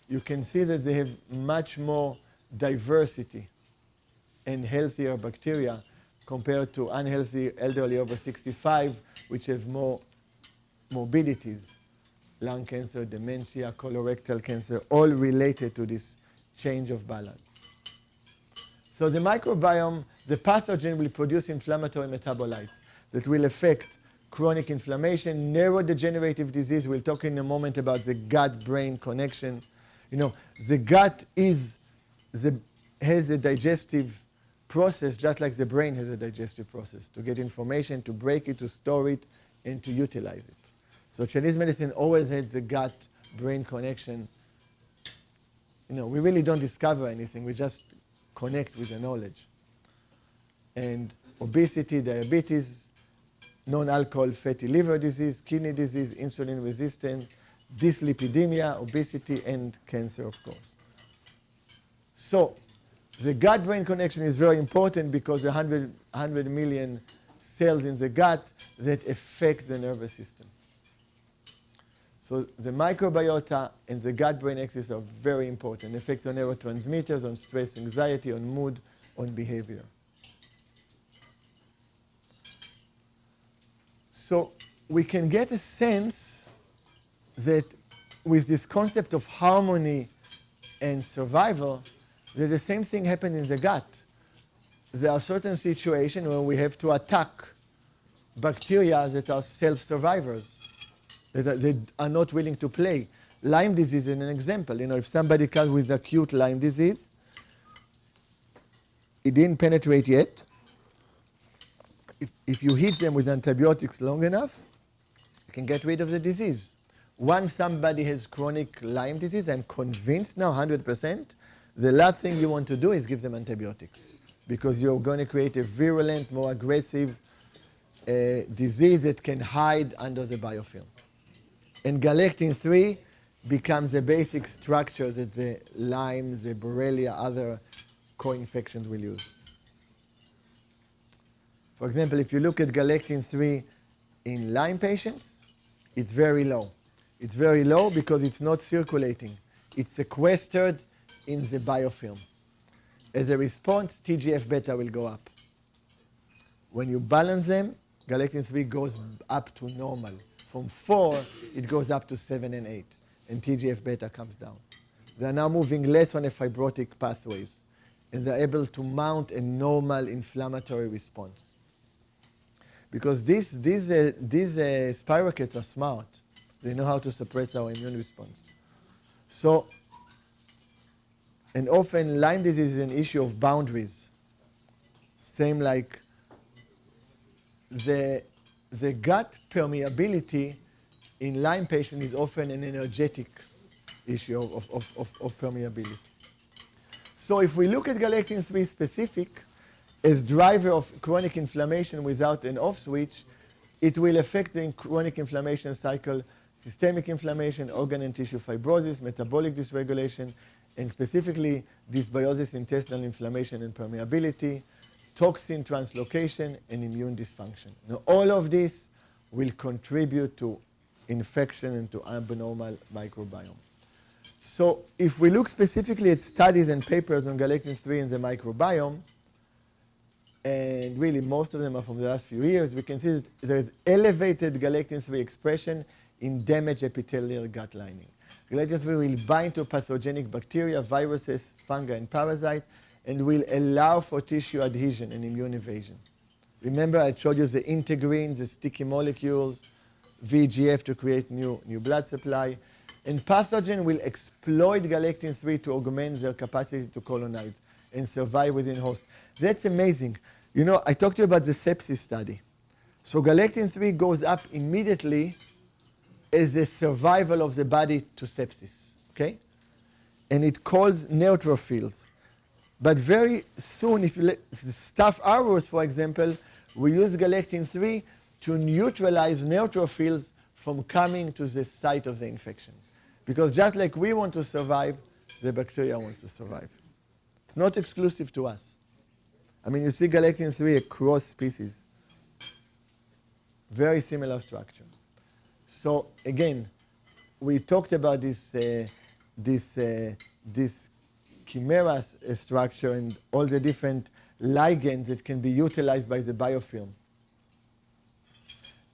you can see that they have much more diversity and healthier bacteria compared to unhealthy elderly over 65, which have more morbidities, lung cancer, dementia, colorectal cancer, all related to this change of balance. So the microbiome, the pathogen will produce inflammatory metabolites that will affect chronic inflammation, neurodegenerative disease. We'll talk in a moment about the gut-brain connection. The gut has a digestive process just like the brain has a digestive process to get information, to break it, to store it, and to utilize it. So Chinese medicine always had the gut-brain connection. We really don't discover anything. We just connect with the knowledge. And obesity, diabetes, non-alcohol fatty liver disease, kidney disease, insulin resistance, dyslipidemia, obesity, and cancer, of course. So the gut-brain connection is very important because the 100 million cells in the gut that affect the nervous system. So the microbiota and the gut-brain axis are very important. Effects on neurotransmitters, on stress, anxiety, on mood, on behavior. So we can get a sense that with this concept of harmony and survival, that the same thing happened in the gut. There are certain situations where we have to attack bacteria that are self-survivors, that are not willing to play. Lyme disease is an example. If somebody comes with acute Lyme disease, it didn't penetrate yet. If you hit them with antibiotics long enough, you can get rid of the disease. Once somebody has chronic Lyme disease, I'm convinced now 100%, the last thing you want to do is give them antibiotics because you're going to create a virulent, more aggressive disease that can hide under the biofilm. And galectin-3 becomes the basic structure that the Lyme, the Borrelia, other co-infections will use. For example, if you look at galectin-3 in Lyme patients, it's very low. It's very low because it's not circulating. It's sequestered in the biofilm. As a response, TGF-beta will go up. When you balance them, galectin-3 goes up to normal. From 4, it goes up to 7 and 8, and TGF-beta comes down. They're now moving less on the fibrotic pathways, and they're able to mount a normal inflammatory response. Because these spirochetes are smart. They know how to suppress our immune response. So, and often Lyme disease is an issue of boundaries. Same like the gut permeability in Lyme patient is often an energetic issue of permeability. So if we look at galectin-3 specific as driver of chronic inflammation without an off switch, it will affect the chronic inflammation cycle, systemic inflammation, organ and tissue fibrosis, metabolic dysregulation, and specifically dysbiosis, intestinal inflammation and permeability, toxin translocation, and immune dysfunction. Now, all of this will contribute to infection and to abnormal microbiome. So if we look specifically at studies and papers on galectin-3 in the microbiome, and really most of them are from the last few years, we can see that there is elevated galectin-3 expression in damaged epithelial gut lining. Galectin-3 will bind to pathogenic bacteria, viruses, fungi, and parasites, and will allow for tissue adhesion and immune evasion. Remember, I showed you the integrins, the sticky molecules, VEGF to create new blood supply. And pathogen will exploit galectin-3 to augment their capacity to colonize and survive within host. That's amazing. You know, I talked to you about the sepsis study. So galectin-3 goes up immediately as a survival of the body to sepsis, okay? And it calls neutrophils. But very soon, if you let staph aureus, for example, we use galectin-3 to neutralize neutrophils from coming to the site of the infection. Because just like we want to survive, the bacteria wants to survive. It's not exclusive to us. I mean, you see galectin-3 across species. Very similar structure. So again, we talked about this chimera structure and all the different ligands that can be utilized by the biofilm.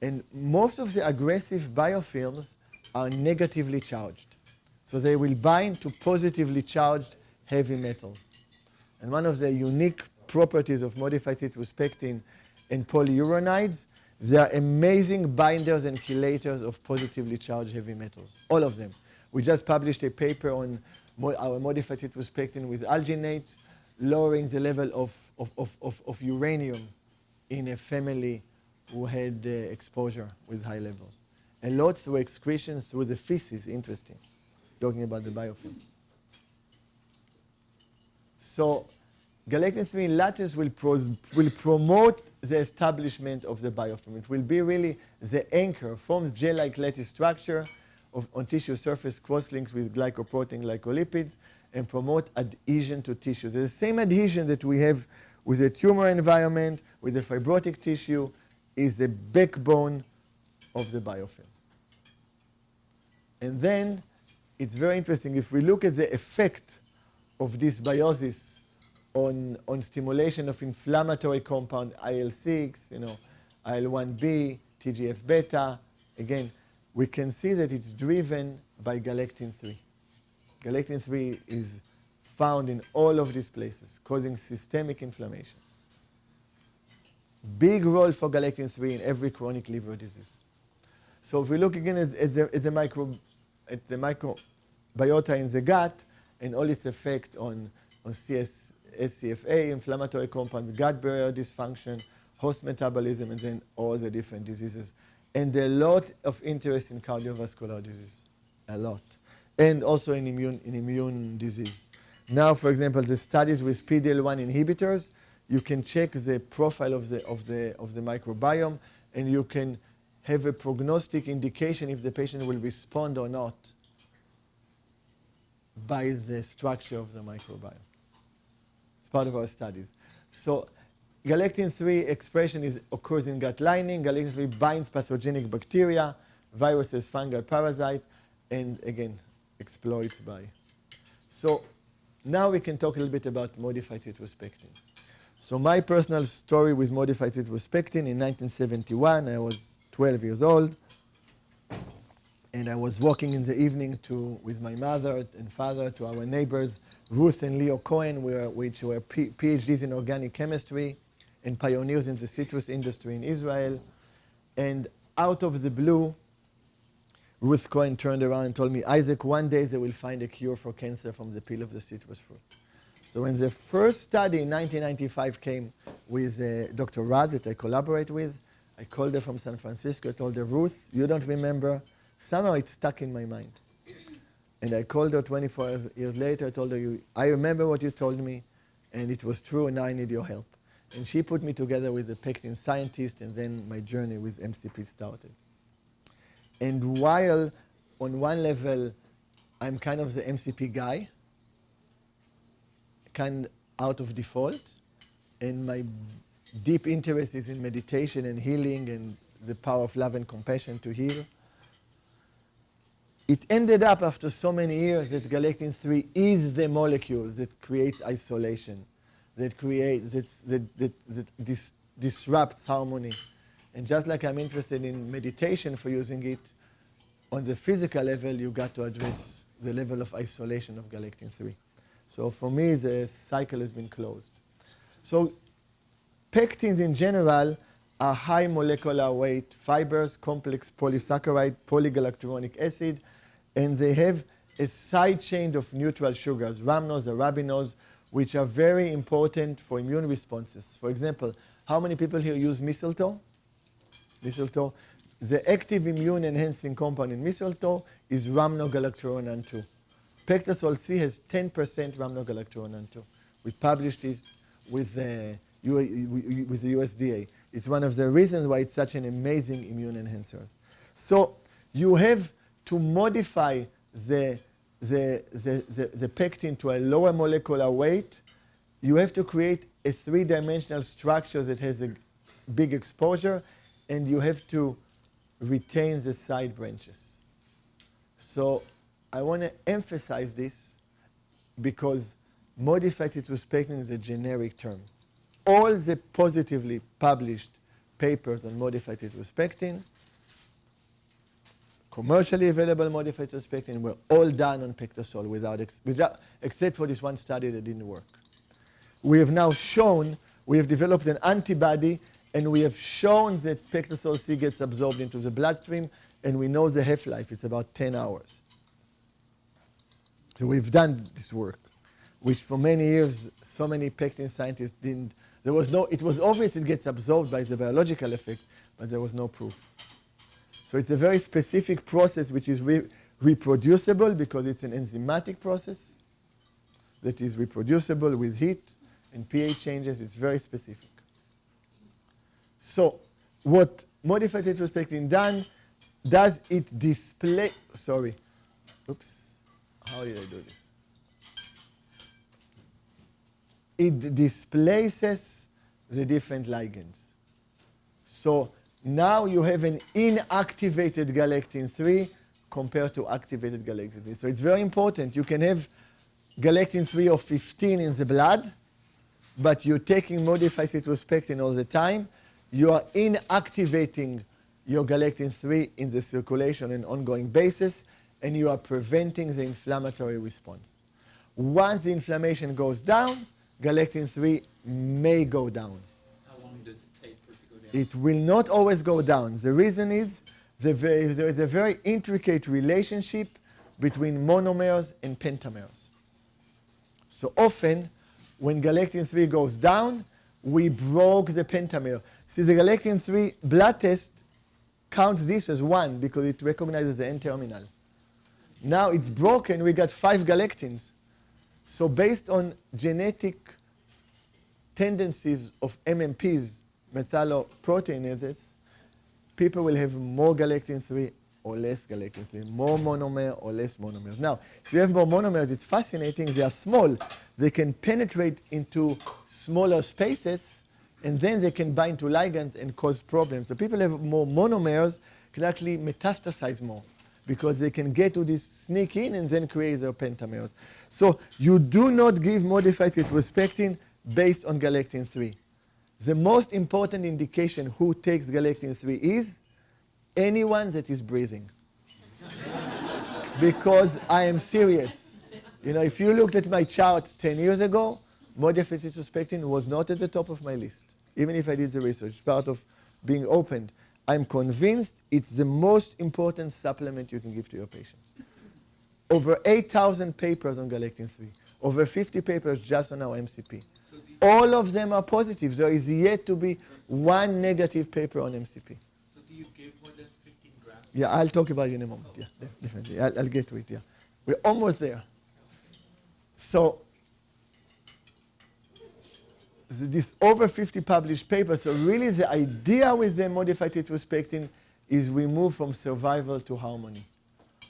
And most of the aggressive biofilms are negatively charged. So they will bind to positively charged heavy metals. And one of the unique properties of modified citrospectin and polyuronides, they are amazing binders and chelators of positively charged heavy metals, all of them. We just published a paper on our modified citrospectin with alginates, lowering the level of uranium in a family who had exposure with high levels. A lot through excretion, through the feces, interesting, talking about the biofilm. So galectin-3 in lattice will promote the establishment of the biofilm. It will be really the anchor, forms gel-like lattice structure on tissue surface, cross-links with glycoprotein, glycolipids, and promote adhesion to tissue. The same adhesion that we have with the tumor environment, with the fibrotic tissue, is the backbone of the biofilm. And then it's very interesting. If we look at the effect of dysbiosis on stimulation of inflammatory compound, IL-6, IL-1B, TGF-beta, again, we can see that it's driven by galectin-3. Galectin-3 is found in all of these places, causing systemic inflammation. Big role for galectin-3 in every chronic liver disease. So if we look again at the microbiota in the gut and all its effect on SCFA, inflammatory compounds, gut barrier dysfunction, host metabolism, and then all the different diseases. And a lot of interest in cardiovascular disease, a lot. And also in immune disease. Now, for example, the studies with PD-L1 inhibitors, you can check the profile of the microbiome, and you can have a prognostic indication if the patient will respond or not by the structure of the microbiome. It's part of our studies. So galectin-3 expression occurs in gut lining. Galectin-3 binds pathogenic bacteria, viruses, fungi, parasites, and again, exploits by. So now we can talk a little bit about modified citrospectin. So my personal story with modified citrospectin, in 1971, I was 12 years old, and I was walking in the evening with my mother and father to our neighbors, Ruth and Leo Cohen, which were PhDs in organic chemistry and pioneers in the citrus industry in Israel. And out of the blue, Ruth Cohen turned around and told me, Isaac, one day they will find a cure for cancer from the peel of the citrus fruit. So when the first study in 1995 came with Dr. Raz that I collaborate with, I called her from San Francisco, I told her, Ruth, you don't remember. Somehow it stuck in my mind. And I called her 24 years later, I told her, I remember what you told me, and it was true, and now I need your help. And she put me together with a pectin scientist, and then my journey with MCP started. And while on one level, I'm kind of the MCP guy, kind out of default, and my deep interest is in meditation and healing and the power of love and compassion to heal. It ended up after so many years that galectin-3 is the molecule that creates isolation, that disrupts harmony. And just like I'm interested in meditation for using it, on the physical level, you got to address the level of isolation of galectin-3. So for me, the cycle has been closed. So pectins in general are high molecular weight fibers, complex polysaccharide, polygalacturonic acid, and they have a side chain of neutral sugars, rhamnose, arabinose, which are very important for immune responses. For example, how many people here use mistletoe? Mistletoe. The active immune enhancing compound in mistletoe is rhamnogalacturonan 2. Pectasol-c has 10% rhamnogalacturonan 2. We published this with the USDA. It's one of the reasons why it's such an amazing immune enhancer. So you have to modify the pectin to a lower molecular weight. You have to create a three-dimensional structure that has a big exposure, and you have to retain the side branches. So I want to emphasize this because modified citrus pectin is a generic term. All the positively published papers on modified citrus pectin, commercially available modified citrus pectin, were all done on pectasol except for this one study that didn't work. We have now shown, we have developed an antibody, and we have shown that pectasol-c gets absorbed into the bloodstream, and we know the half-life. It's about 10 hours. So we've done this work, which for many years, so many pectin scientists didn't. It was obvious it gets absorbed by the biological effect, but there was no proof. So it's a very specific process which is reproducible because it's an enzymatic process that is reproducible with heat and pH changes. It's very specific. So what modified citrus pectin does it display, how did I do this? It displaces the different ligands. So now you have an inactivated galectin-3 compared to activated galectin-3. So it's very important. You can have galectin-3 of 15 in the blood, but you're taking modified citrus pectin all the time. You are inactivating your galectin-3 in the circulation on an ongoing basis, and you are preventing the inflammatory response. Once the inflammation goes down, galectin-3 may go down. How long does it take for it to go down? It will not always go down. The reason is there is a very intricate relationship between monomers and pentamers. So often, when galectin-3 goes down, we broke the pentamer. See, the galectin-3 blood test counts this as 1 because it recognizes the N-terminal. Now it's broken, we got 5 galectins. So based on genetic tendencies of MMPs, metalloproteinases, people will have more galectin-3 or less galectin-3, more monomer or less monomers. Now, if you have more monomers, it's fascinating. They are small. They can penetrate into smaller spaces, and then they can bind to ligands and cause problems. So people have more monomers can actually metastasize more because they can get to this sneak in and then create their pentamers. So you do not give modified citrus pectin based on galectin-3. The most important indication who takes galectin-3 is anyone that is breathing. Because I am serious. You know, if you looked at my charts 10 years ago, modified citrus pectin was not at the top of my list, even if I did the research, part of being opened. I'm convinced it's the most important supplement you can give to your patients. Over 8,000 papers on galectin-3. over 50 papers just on our MCP. All of them are positive. There is yet to be one negative paper on MCP. So do you give more than 15 grams? Yeah, I'll talk about it in a moment. Yeah, definitely. I'll get to it, yeah. We're almost there. So, this over 50 published papers, so really the idea with the modified tetrospectin is we move from survival to harmony.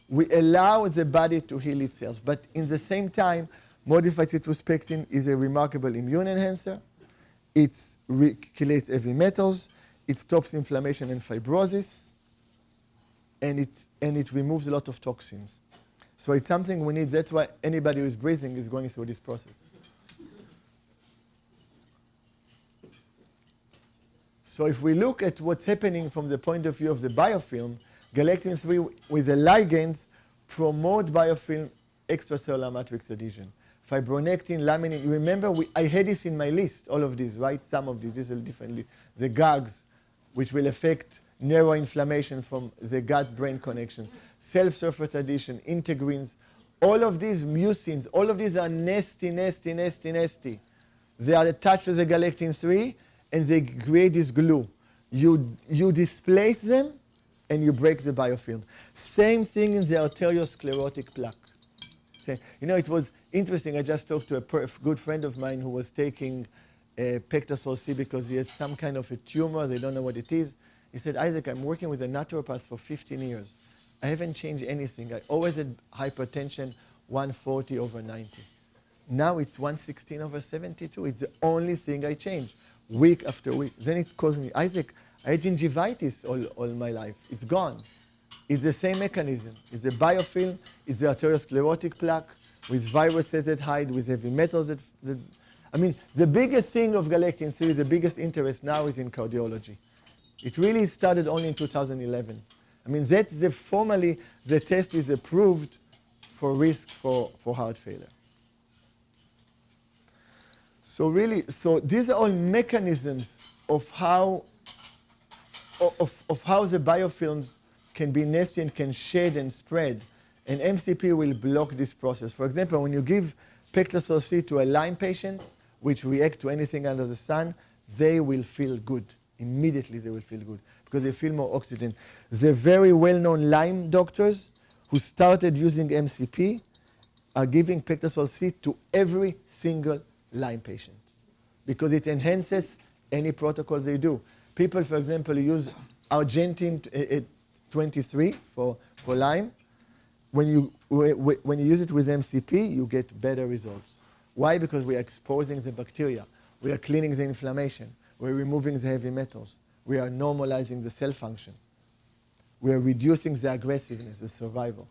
We allow the body to heal itself, but in the same time, modified tetrospectin is a remarkable immune enhancer. It chelates heavy metals, it stops inflammation and fibrosis, and it removes a lot of toxins. So it's something we need. That's why anybody who is breathing is going through this process. So if we look at what's happening from the point of view of the biofilm, galectin-3 with the ligands promote biofilm extracellular matrix adhesion. Fibronectin, laminin. You remember, I had this in my list, all of these, right? Some of these are differently. The GAGs, which will affect neuroinflammation from the gut-brain connection. Self-surface adhesion, integrins. All of these mucins, all of these are nasty, nasty, nasty, nasty. They are attached to the galectin-3, and they create this glue. You displace them, and you break the biofilm. Same thing in the arteriosclerotic plaque. It was interesting. I just talked to a good friend of mine who was taking pectasol-c because he has some kind of a tumor. They don't know what it is. He said, Isaac, I'm working with a naturopath for 15 years. I haven't changed anything. I always had hypertension, 140 over 90. Now it's 116 over 72. It's the only thing I changed, week after week. Then it calls me, Isaac, I had gingivitis all my life. It's gone. It's the same mechanism. It's the biofilm, it's the arteriosclerotic plaque with viruses that hide, with heavy metals the biggest thing of galectin-3, the biggest interest now is in cardiology. It really started only in 2011. That's formally the test is approved for risk for heart failure. So these are all mechanisms of how the biofilms can be nasty and can shed and spread. And MCP will block this process. For example, when you give pectasol-c to a Lyme patient, which react to anything under the sun, they will feel good. Immediately they will feel good because they feel more oxygen. The very well-known Lyme doctors who started using MCP are giving pectasol-c to every single Lyme patient because it enhances any protocol they do. People, for example, use Argentin 23 for Lyme. When you use it with MCP, you get better results. Why? Because we are exposing the bacteria. We are cleaning the inflammation. We're removing the heavy metals. We are normalizing the cell function. We are reducing the aggressiveness, the survival.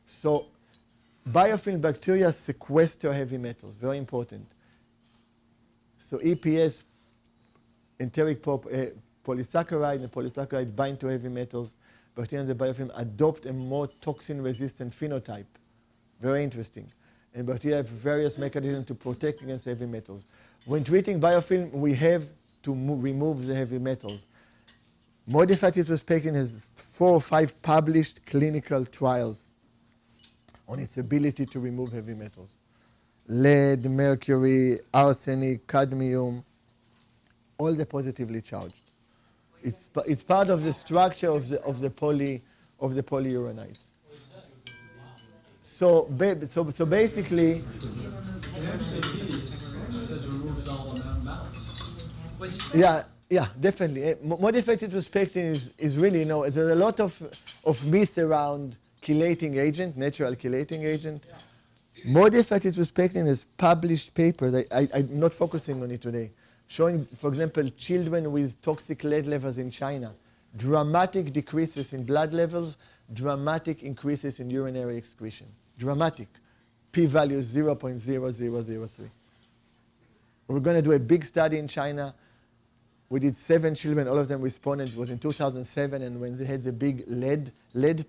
So biofilm bacteria sequester heavy metals, very important. So EPS, enteric polysaccharide, and polysaccharide bind to heavy metals. Bacteria in the biofilm adopt a more toxin-resistant phenotype. Very interesting. And bacteria have various mechanisms to protect against heavy metals. When treating biofilm, we have to remove the heavy metals. Modified tetrospectin has 4 or 5 published clinical trials on its ability to remove heavy metals. Lead, mercury, arsenic, cadmium, all the positively charged. It's part of the structure of the polyuronides. So basically, yeah, definitely. Modified tetrospectin is really, there's a lot of myth around chelating agent, natural chelating agent. Modified tetrospectin has published papers. I'm not focusing on it today. Showing, for example, children with toxic lead levels in China, dramatic decreases in blood levels, dramatic increases in urinary excretion. Dramatic. P-value is 0.0003. We're going to do a big study in China. We did 7 children. All of them responded. It was in 2007, and when they had the big lead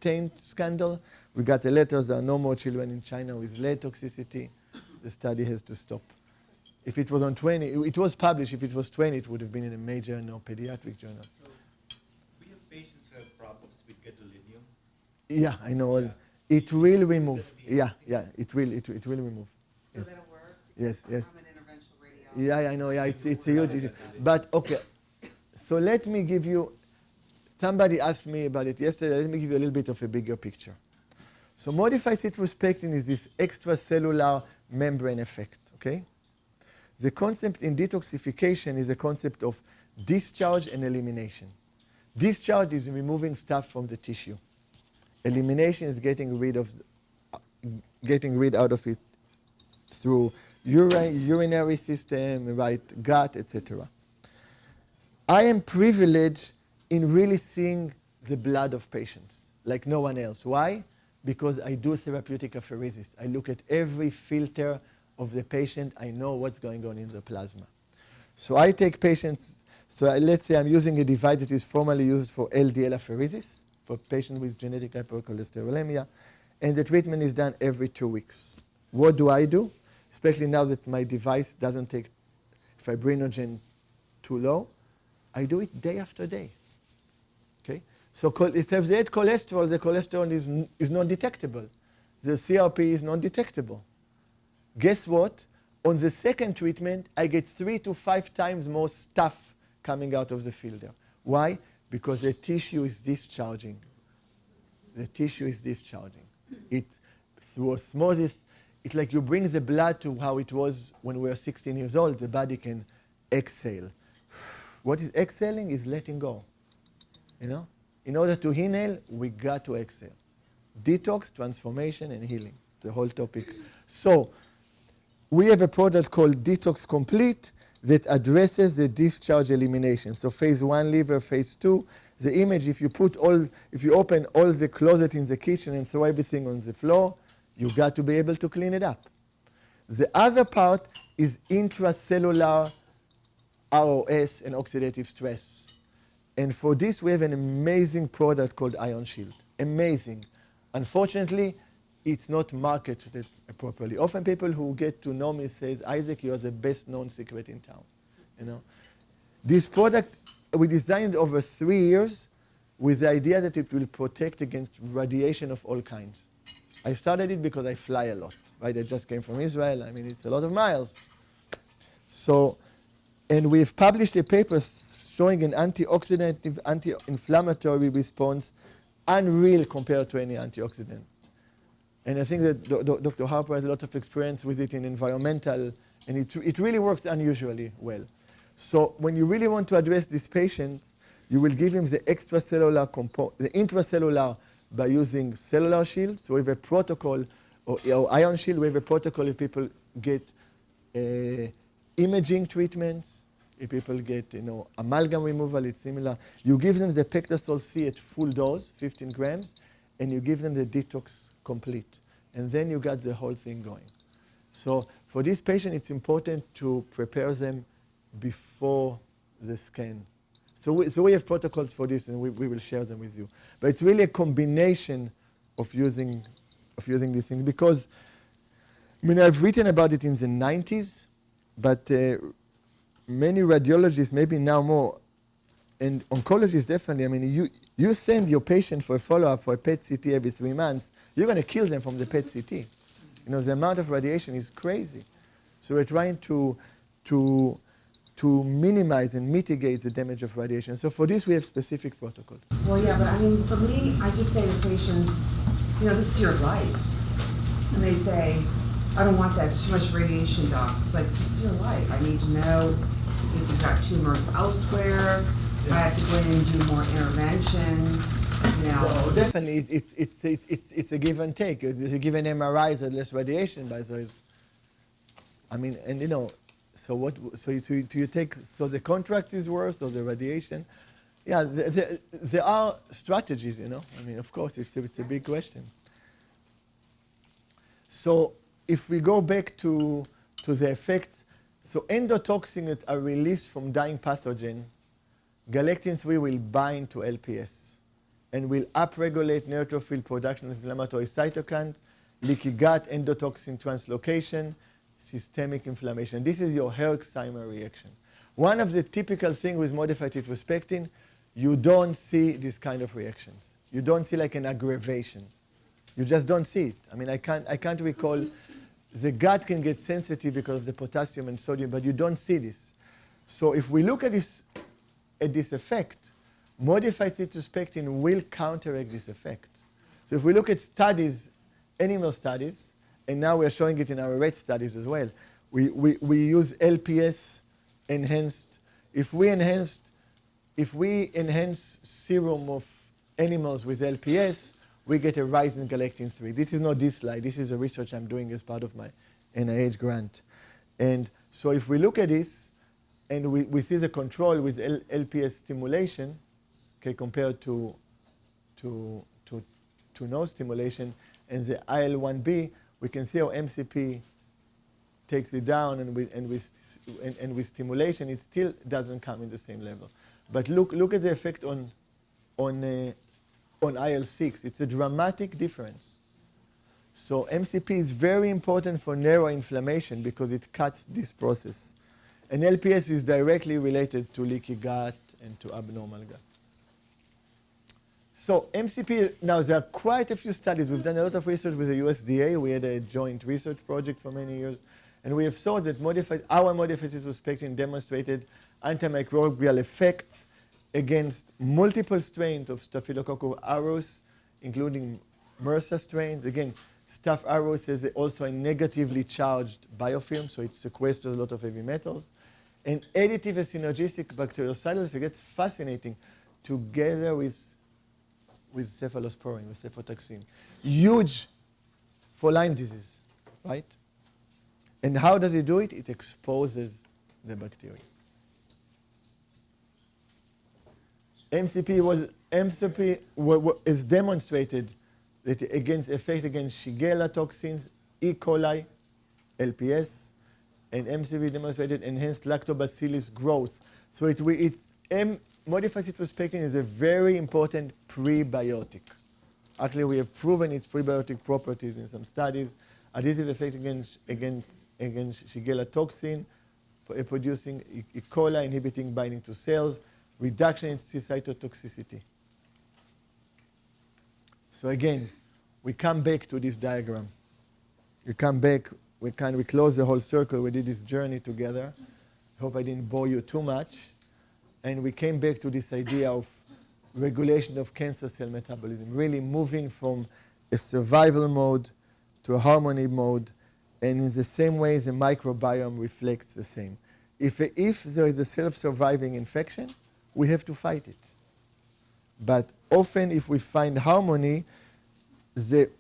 taint scandal, we got the letters. There are no more children in China with lead toxicity. The study has to stop. If it was on 20, it was published. If it was 20, it would have been in a major pediatric journal. So we have patients who have problems with gadolinium. Yeah, I know. It will remove. Yeah, it will remove. So Yes. that'll work? Yes, yes. I'm an interventional radiologist. Yeah, I know. Yeah, it's a huge. But okay, so let me give you. Somebody asked me about it yesterday. Let me give you a little bit of a bigger picture. So modified citrospectin is this extracellular membrane effect. Okay. The concept in detoxification is the concept of discharge and elimination. Discharge is removing stuff from the tissue. Elimination is getting rid out of it through urinary system, right, gut, etc. I am privileged in really seeing the blood of patients like no one else. Why? Because I do therapeutic apheresis. I look at every filter of the patient. I know what's going on in the plasma. So I take patients, let's say I'm using a device that is formally used for LDL apheresis, for patients with genetic hypercholesterolemia, and the treatment is done every 2 weeks. What do? Especially now that my device doesn't take fibrinogen too low, I do it day after day. Okay? So if there's cholesterol, the cholesterol is non-detectable. The CRP is non-detectable. Guess what? On the second treatment, I get 3 to 5 times more stuff coming out of the filter. Why? Because the tissue is discharging. The tissue is discharging. It's through osmosis. It's like you bring the blood to how it was when we were 16 years old. The body can exhale. What is exhaling is letting go. You know? In order to inhale, we got to exhale. Detox, transformation, and healing. It's the whole topic. So we have a product called Detox Complete that addresses the discharge elimination. So phase 1 liver, phase 2. The image, if you open all the closet in the kitchen and throw everything on the floor, you got to be able to clean it up. The other part is intracellular ROS and oxidative stress. And for this, we have an amazing product called Ion Shield. Amazing. Unfortunately, it's not marketed properly. Often people who get to know me say, Isaac, you are the best known secret in town. You know? This product, we designed over 3 years with the idea that it will protect against radiation of all kinds. I started it because I fly a lot, right? I just came from Israel. I mean, it's a lot of miles. So, and we've published a paper showing an antioxidant, anti-inflammatory response unreal compared to any antioxidant. And I think that Dr. Harper has a lot of experience with it in environmental, and it really works unusually well. So when you really want to address these patients, you will give him the extracellular the intracellular by using cellular shield. So we have a protocol, or ion shield, we have a protocol if people get imaging treatments, if people get amalgam removal, it's similar. You give them the pectasol-c at full dose, 15 grams, and you give them the Detox Complete. And then you got the whole thing going. So for this patient, it's important to prepare them before the scan. So we have protocols for this, and we will share them with you. But it's really a combination of using this thing, because I've written about it in the 90s, but many radiologists, maybe now more, and oncologists definitely. You send your patient for a follow-up for a PET-CT every 3 months, you're going to kill them from the PET-CT. The amount of radiation is crazy. So we're trying to minimize and mitigate the damage of radiation. So for this, we have specific protocols. Well, yeah, but for me, I just say to patients, this is your life. And they say, I don't want that, it's too much radiation, doc. It's like, this is your life. I need to know if you've got tumors elsewhere. I have to go in and do more intervention. No, definitely, it's a give and take. If you give an MRI, there's less radiation, but there's, so what? So you take? So the contract is worse, or the radiation? Yeah, there are strategies. Of course, it's a big question. So if we go back to the effects, so endotoxins that are released from dying pathogen, galectin-3 will bind to LPS and will upregulate neutrophil production of inflammatory cytokines, leaky gut, endotoxin translocation, systemic inflammation. This is your Herxheimer reaction. One of the typical things with modified citrospectin, you don't see these kind of reactions. You don't see like an aggravation. You just don't see it. I mean, I can't recall. The gut can get sensitive because of the potassium and sodium, but you don't see this. So if we look at this effect, modified cytospectin will counteract this effect. So if we look at studies, animal studies, and now we're showing it in our rat studies as well, we use LPS enhanced. If we enhance serum of animals with LPS, we get a rise in galectin-3. This is not this slide. This is a research I'm doing as part of my NIH grant. And so if we look at this, and we see the control with LPS stimulation, okay, compared to no stimulation, and the IL-1B, we can see how MCP takes it down, and with stimulation, it still doesn't come in the same level. But look at the effect on IL-6. It's a dramatic difference. So MCP is very important for neuroinflammation because it cuts this process. And LPS is directly related to leaky gut and to abnormal gut. So MCP, now there are quite a few studies. We've done a lot of research with the USDA. We had a joint research project for many years. And we have saw that our modified cytospectin demonstrated antimicrobial effects against multiple strains of Staphylococcus aureus, including MRSA strains. Again, Staph aureus is also a negatively charged biofilm, so it sequesters a lot of heavy metals. And additive and synergistic bactericidal effect gets fascinating together with cephalosporin, with cefotaxime. Huge for Lyme disease, right? And how does it do it? It exposes the bacteria. MCP is demonstrated that effect against Shigella toxins, E. coli, LPS, and MCP demonstrated enhanced lactobacillus growth. So modified cytospectin is a very important prebiotic. Actually, we have proven its prebiotic properties in some studies. Additive effect against Shigella toxin, producing E. coli, inhibiting binding to cells, reduction in cytotoxicity. So again, we come back to this diagram. We come back, we close the whole circle. We did this journey together. I hope I didn't bore you too much. And we came back to this idea of regulation of cancer cell metabolism, really moving from a survival mode to a harmony mode. And in the same way, the microbiome reflects the same. If there is a self-surviving infection, we have to fight it. But often, if we find harmony, the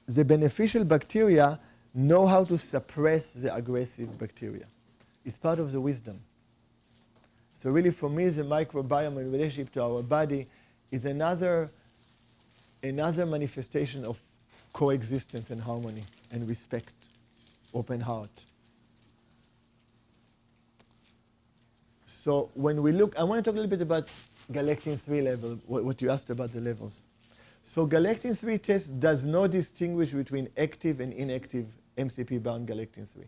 beneficial bacteria know how to suppress the aggressive bacteria. It's part of the wisdom. So really, for me, the microbiome in relationship to our body is another manifestation of coexistence and harmony and respect, open heart. So when we look, I want to talk a little bit about galectin-3 level, what you asked about the levels. So galectin-3 test does not distinguish between active and inactive MCP-bound galectin-3,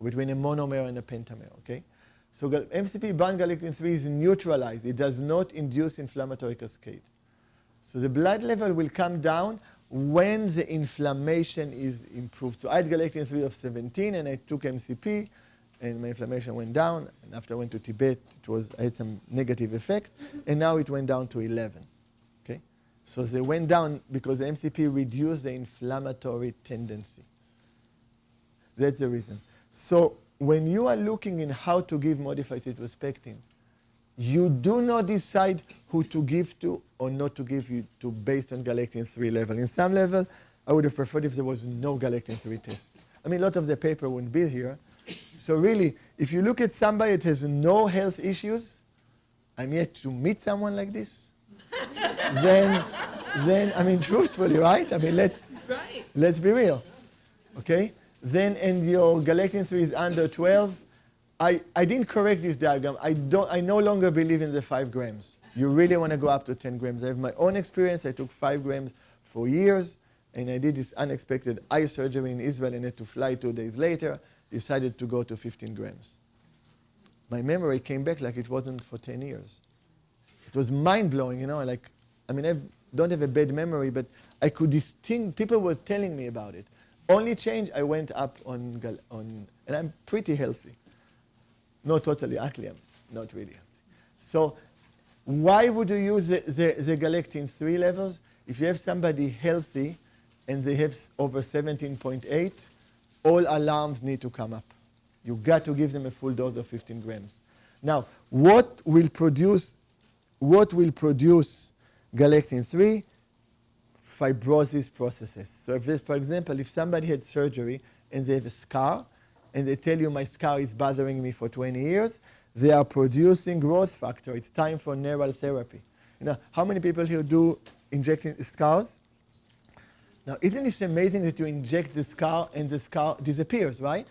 between a monomer and a pentamer, okay? So MCP-bound galectin-3 is neutralized. It does not induce inflammatory cascade. So the blood level will come down when the inflammation is improved. So I had galectin-3 of 17, and I took MCP, and my inflammation went down. And after I went to Tibet, I had some negative effect, and now it went down to 11. Okay? So they went down because the MCP reduced the inflammatory tendency. That's the reason. So when you are looking in how to give modified cytospectin, you do not decide who to give to or not to give you to based on galectin-3 level. In some level, I would have preferred if there was no galectin-3 test. I mean, a lot of the paper wouldn't be here. So really, if you look at somebody that has no health issues, I'm yet to meet someone like this, then I mean, truthfully, right? I mean, let's be real, okay? Then, and your galectin-3 is under 12. I didn't correct this diagram. I no longer believe in the 5 grams. You really want to go up to 10 grams. I have my own experience. I took 5 grams for years, and I did this unexpected eye surgery in Israel and had to fly 2 days later. Decided to go to 15 grams. My memory came back like it wasn't for 10 years. It was mind-blowing, you know, like, I mean, don't have a bad memory, but I could distinct. People were telling me about it. Only change, I went up on, and I'm pretty healthy. Not totally, actually, I'm not really healthy. So why would you use the galectin-3 levels? If you have somebody healthy and they have over 17.8, all alarms need to come up. You've got to give them a full dose of 15 grams. Now, what will produce galectin-3? Fibrosis processes. So if for example, if somebody had surgery and they have a scar, and they tell you my scar is bothering me for 20 years, they are producing growth factor. It's time for neural therapy. You know, how many people here do injecting scars? Now, isn't it amazing that you inject the scar and the scar disappears, right?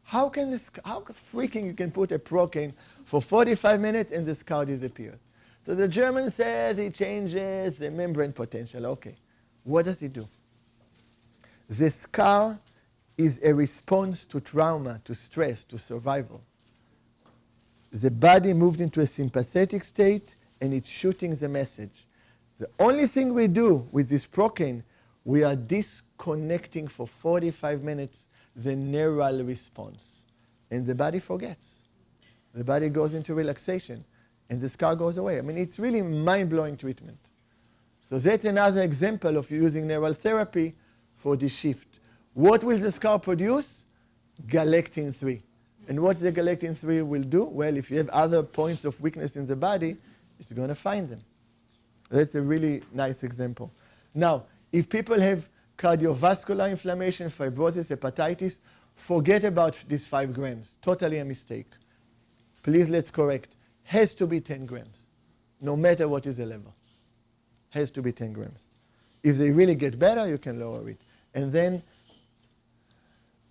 How freaking you can put a procaine for 45 minutes and the scar disappears? So the German says it changes the membrane potential. Okay, what does it do? The scar is a response to trauma, to stress, to survival. The body moved into a sympathetic state and it's shooting the message. The only thing we do with this procaine, we are disconnecting for 45 minutes the neural response. And the body forgets. The body goes into relaxation and the scar goes away. I mean, it's really mind-blowing treatment. So that's another example of using neural therapy for this shift. What will the scar produce? Galectin-3. And what the galectin-3 will do? Well, if you have other points of weakness in the body, it's going to find them. That's a really nice example. Now, if people have cardiovascular inflammation, fibrosis, hepatitis, forget about these 5 grams. Totally a mistake. Please, let's correct. Has to be 10 grams, no matter what is the level. Has to be 10 grams. If they really get better, you can lower it. And then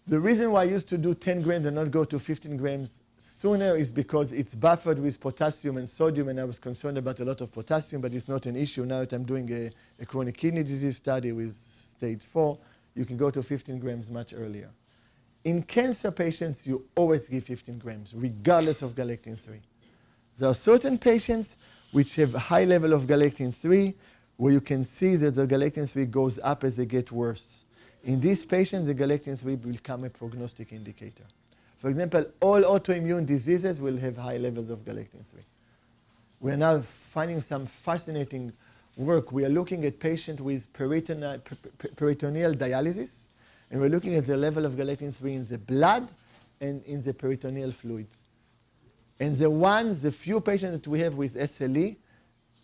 the reason why I used to do 10 grams and not go to 15 grams sooner is because it's buffered with potassium and sodium, and I was concerned about a lot of potassium, but it's not an issue. Now that I'm doing a chronic kidney disease study with stage 4, you can go to 15 grams much earlier. In cancer patients, you always give 15 grams, regardless of galectin-3. There are certain patients which have a high level of galectin-3, where you can see that the galectin-3 goes up as they get worse. In these patients, the galectin-3 will become a prognostic indicator. For example, all autoimmune diseases will have high levels of galectin-3. We're now finding some fascinating work. We are looking at patients with peritoneal dialysis, and we're looking at the level of galectin-3 in the blood and in the peritoneal fluids. And the few patients that we have with SLE,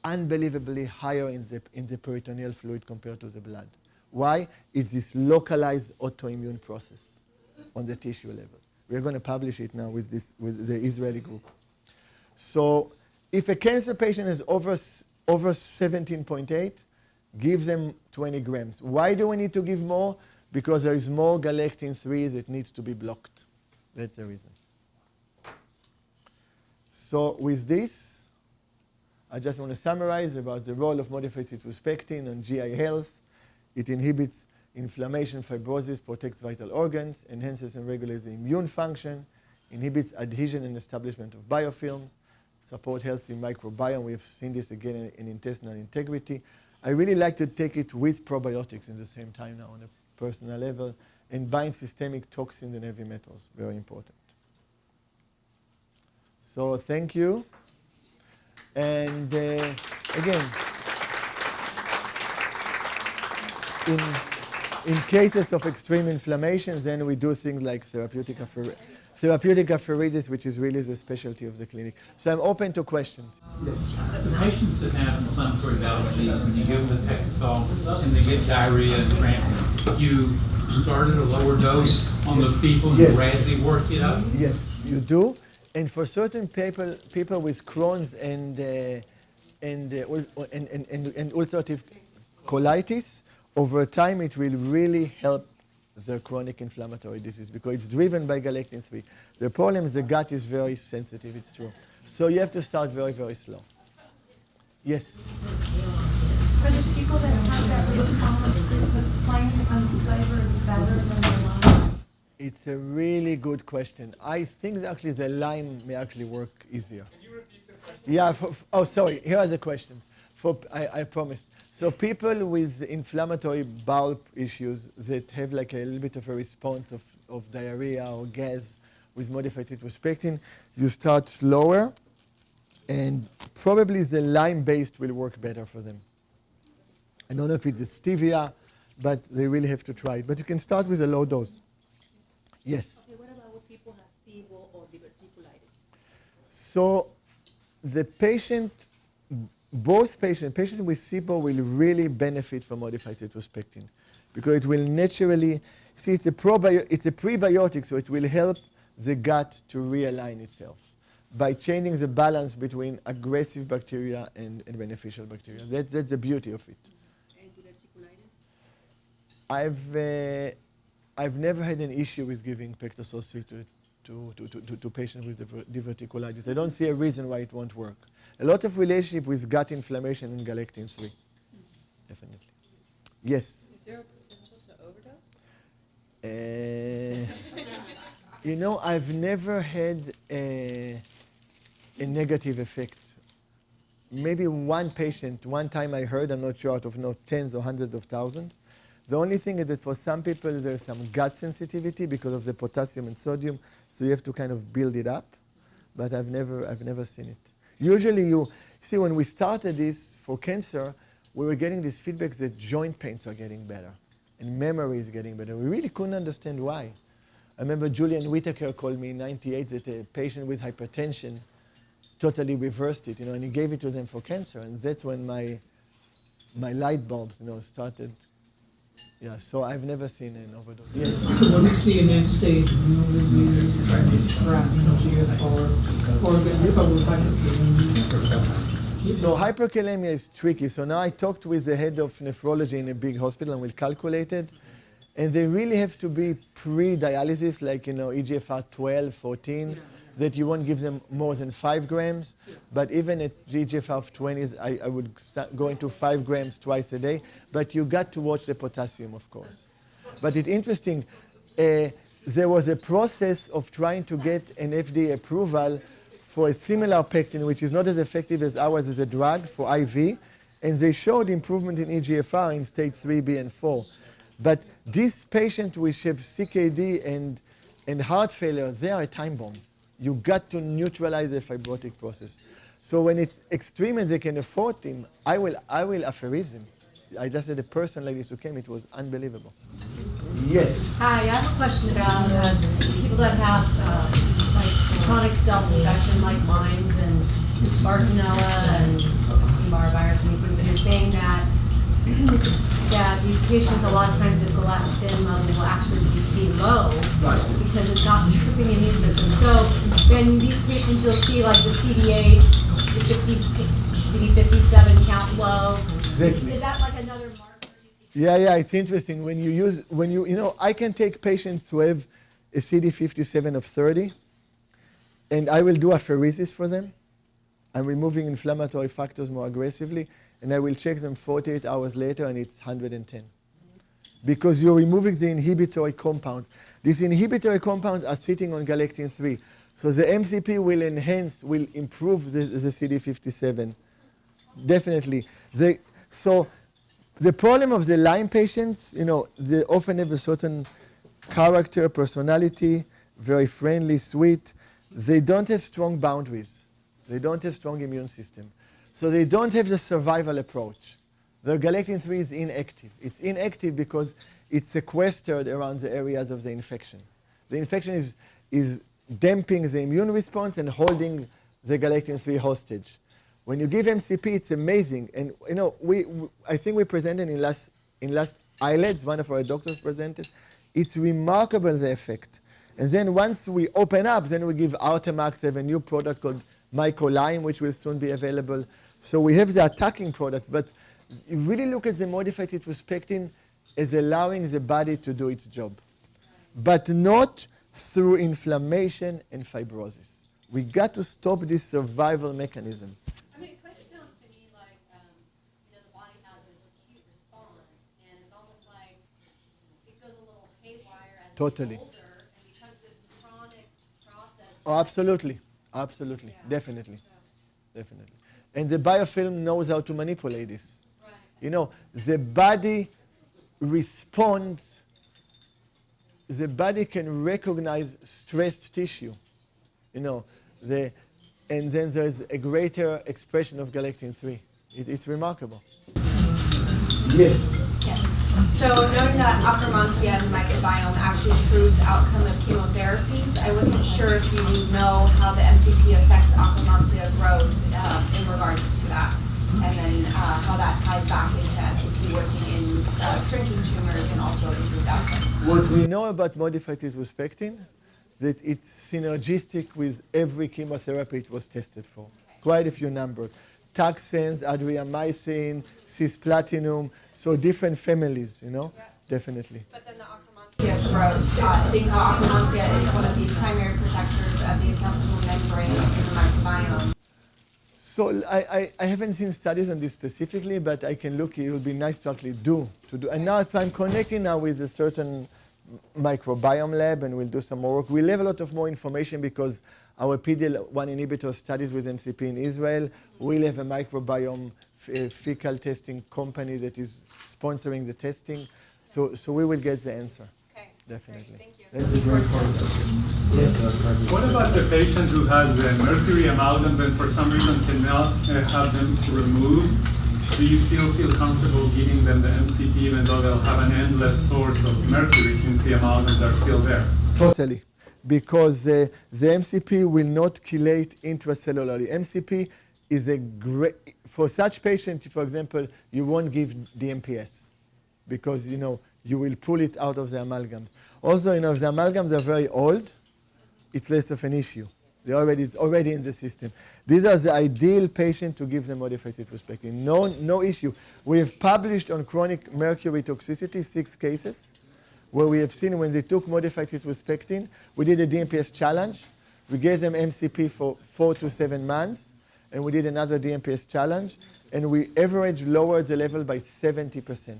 unbelievably higher in the peritoneal fluid compared to the blood. Why? It's this localized autoimmune process on the tissue level. We're going to publish it now with the Israeli group. So if a cancer patient is over 17.8, give them 20 grams. Why do we need to give more? Because there is more galectin-3 that needs to be blocked. That's the reason. So with this, I just want to summarize about the role of modified cytospectin on GI health. It inhibits inflammation, fibrosis, protects vital organs, enhances and regulates the immune function, inhibits adhesion and establishment of biofilms, support healthy microbiome. We have seen this again in intestinal integrity. I really like to take it with probiotics in the same time now on a personal level, and bind systemic toxins and heavy metals. Very important. So thank you. And again, in cases of extreme inflammation, then we do things like therapeutic apheresis, which is really the specialty of the clinic. So I'm open to questions. Yes. The patients that have inflammatory bowel disease and you give them the pectasol and they get diarrhea and cramping, you start at a lower dose on those people and gradually work it up? Yes, you do. And for certain people with Crohn's and ulcerative colitis, over time it will really help their chronic inflammatory disease because it's driven by galectin-3. The problem is the gut is very sensitive, it's true. So you have to start very, very slow. Yes? For the people that have that response, is the plain unflavored better than the lime? It's a really good question. I think that actually the lime may actually work easier. Can you repeat the question? Yeah, sorry, here are the questions. I promised. So people with inflammatory bowel issues that have like a little bit of a response of diarrhea or gas with modified citrospectin, you start slower, and probably the lime-based will work better for them. I don't know if it's stevia, but they really have to try it. But you can start with a low dose. Yes? Okay, what about when people have SIBO or diverticulitis? So the patient, both patient with SIBO will really benefit from modified citrospectin because it will naturally, see, it's a prebiotic, so it will help the gut to realign itself by changing the balance between aggressive bacteria and beneficial bacteria. That's the beauty of it. And diverticulitis? I've never had an issue with giving pectasol-c to patients with diverticulitis. I don't see a reason why it won't work. A lot of relationship with gut inflammation and galectin-3, definitely. Yes? Is there a potential to overdose? You know, I've never had a negative effect. Maybe one patient, one time I heard, I'm not sure, out of tens or hundreds of thousands. The only thing is that for some people there's some gut sensitivity because of the potassium and sodium, so you have to kind of build it up. But I've never seen it. Usually you see, when we started this for cancer, we were getting this feedback that joint pains are getting better and memory is getting better. We really couldn't understand why. I remember Julian Whitaker called me in '98 that a patient with hypertension totally reversed it, and he gave it to them for cancer, and that's when my light bulbs, started. Yeah, so I've never seen an overdose. Yes. So what is the end stage renal disease, GFR, or the recovery hyperkalemia? So hyperkalemia is tricky. So now I talked with the head of nephrology in a big hospital, and we calculated, and they really have to be pre-dialysis, like EGFR 12, 14, that you won't give them more than 5 grams. But even at EGFR of 20s, I would go into 5 grams twice a day. But you got to watch the potassium, of course. But it's interesting. There was a process of trying to get an FDA approval for a similar pectin, which is not as effective as ours as a drug for IV. And they showed improvement in EGFR in stage 3B and 4. But these patients which have CKD and heart failure, they are a time bomb. You got to neutralize the fibrotic process. So when it's extreme and they can afford him, I will apheresis him. I just had a person like this who came, it was unbelievable. Yes? Hi, I have a question about people that have like chronic stealth infection like Lyme's and Bartonella and Epstein-Barr virus and these things, and you're saying that these patients, a lot of times the galactin level will actually be low because it's not tripping the immune system. So then these patients, you'll see like the CD8, the CD57 count low. Exactly. Is that like another marker? Yeah, it's interesting. I can take patients who have a CD57 of 30, and I will do apheresis for them. I'm removing inflammatory factors more aggressively, and I will check them 48 hours later, and it's 110. Because you're removing the inhibitory compounds. These inhibitory compounds are sitting on galectin-3. So the MCP will improve the CD57. Definitely. So the problem of the Lyme patients, they often have a certain character, personality, very friendly, sweet. They don't have strong boundaries. They don't have strong immune system. So they don't have the survival approach. The galectin-3 is inactive. It's inactive because it's sequestered around the areas of the infection. The infection is damping the immune response and holding the galectin-3 hostage. When you give MCP, it's amazing. And I think we presented in last ILEDs, one of our doctors presented. It's remarkable, the effect. And then once we open up, then we give Artemax. They have a new product called Microbiome, which will soon be available. So we have the attacking products, but you really look at the modified citrospectin as allowing the body to do its job, but not through inflammation and fibrosis. We got to stop this survival mechanism. I mean, it kind of sounds to me like, the body has this acute response, and it's almost like it goes a little haywire as Totally. you get older, and becomes this chronic process. Oh, absolutely. Definitely. And the biofilm knows how to manipulate this. Right. You know, the body responds, the body can recognize stressed tissue. You know, and then there's a greater expression of galectin-3. It's remarkable. Yes. Yes. So knowing that Akkermansia and the microbiome actually improves outcome of chemotherapies, I wasn't sure if you know how the MCP affects Akkermansia growth in regards to that, and then how that ties back into MCP working in shrinking tumors and also improved outcomes. What we know about modified tisuspectin, that it's synergistic with every chemotherapy it was tested for. Quite a few numbers. Taxanes, adriamycin, cisplatinum, so different families, you know, definitely. But then the Akkermansia growth, seeing how Akkermansia is one of the primary protectors of the intestinal membrane in the microbiome. So I haven't seen studies on this specifically, but I can look, it would be nice to actually do. And now so I'm connecting now with a certain microbiome lab, and we'll do some more work. We'll have a lot of more information because our PD-L1 inhibitor studies with MCP in Israel. We'll have a microbiome fecal testing company that is sponsoring the testing. So we will get the answer. Okay. Definitely. Great. Thank you. That's a great point. Yes. What about the patient who has mercury amalgams and for some reason cannot have them removed? Do you still feel comfortable giving them the MCP even though they'll have an endless source of mercury since the amalgams are still there? Totally. Because the MCP will not chelate intracellularly. MCP is a great, for such patients, for example, you won't give DMPS because, you know, you will pull it out of the amalgams. Also, you know, if the amalgams are very old, it's less of an issue. It's already in the system. These are the ideal patient to give them modified tisuspectin. No issue. We have published on chronic mercury toxicity 6 cases where we have seen when they took modified tisuspectin, we did a DMPS challenge. We gave them MCP for 4 to 7 months, and we did another DMPS challenge, and we average lowered the level by 70%.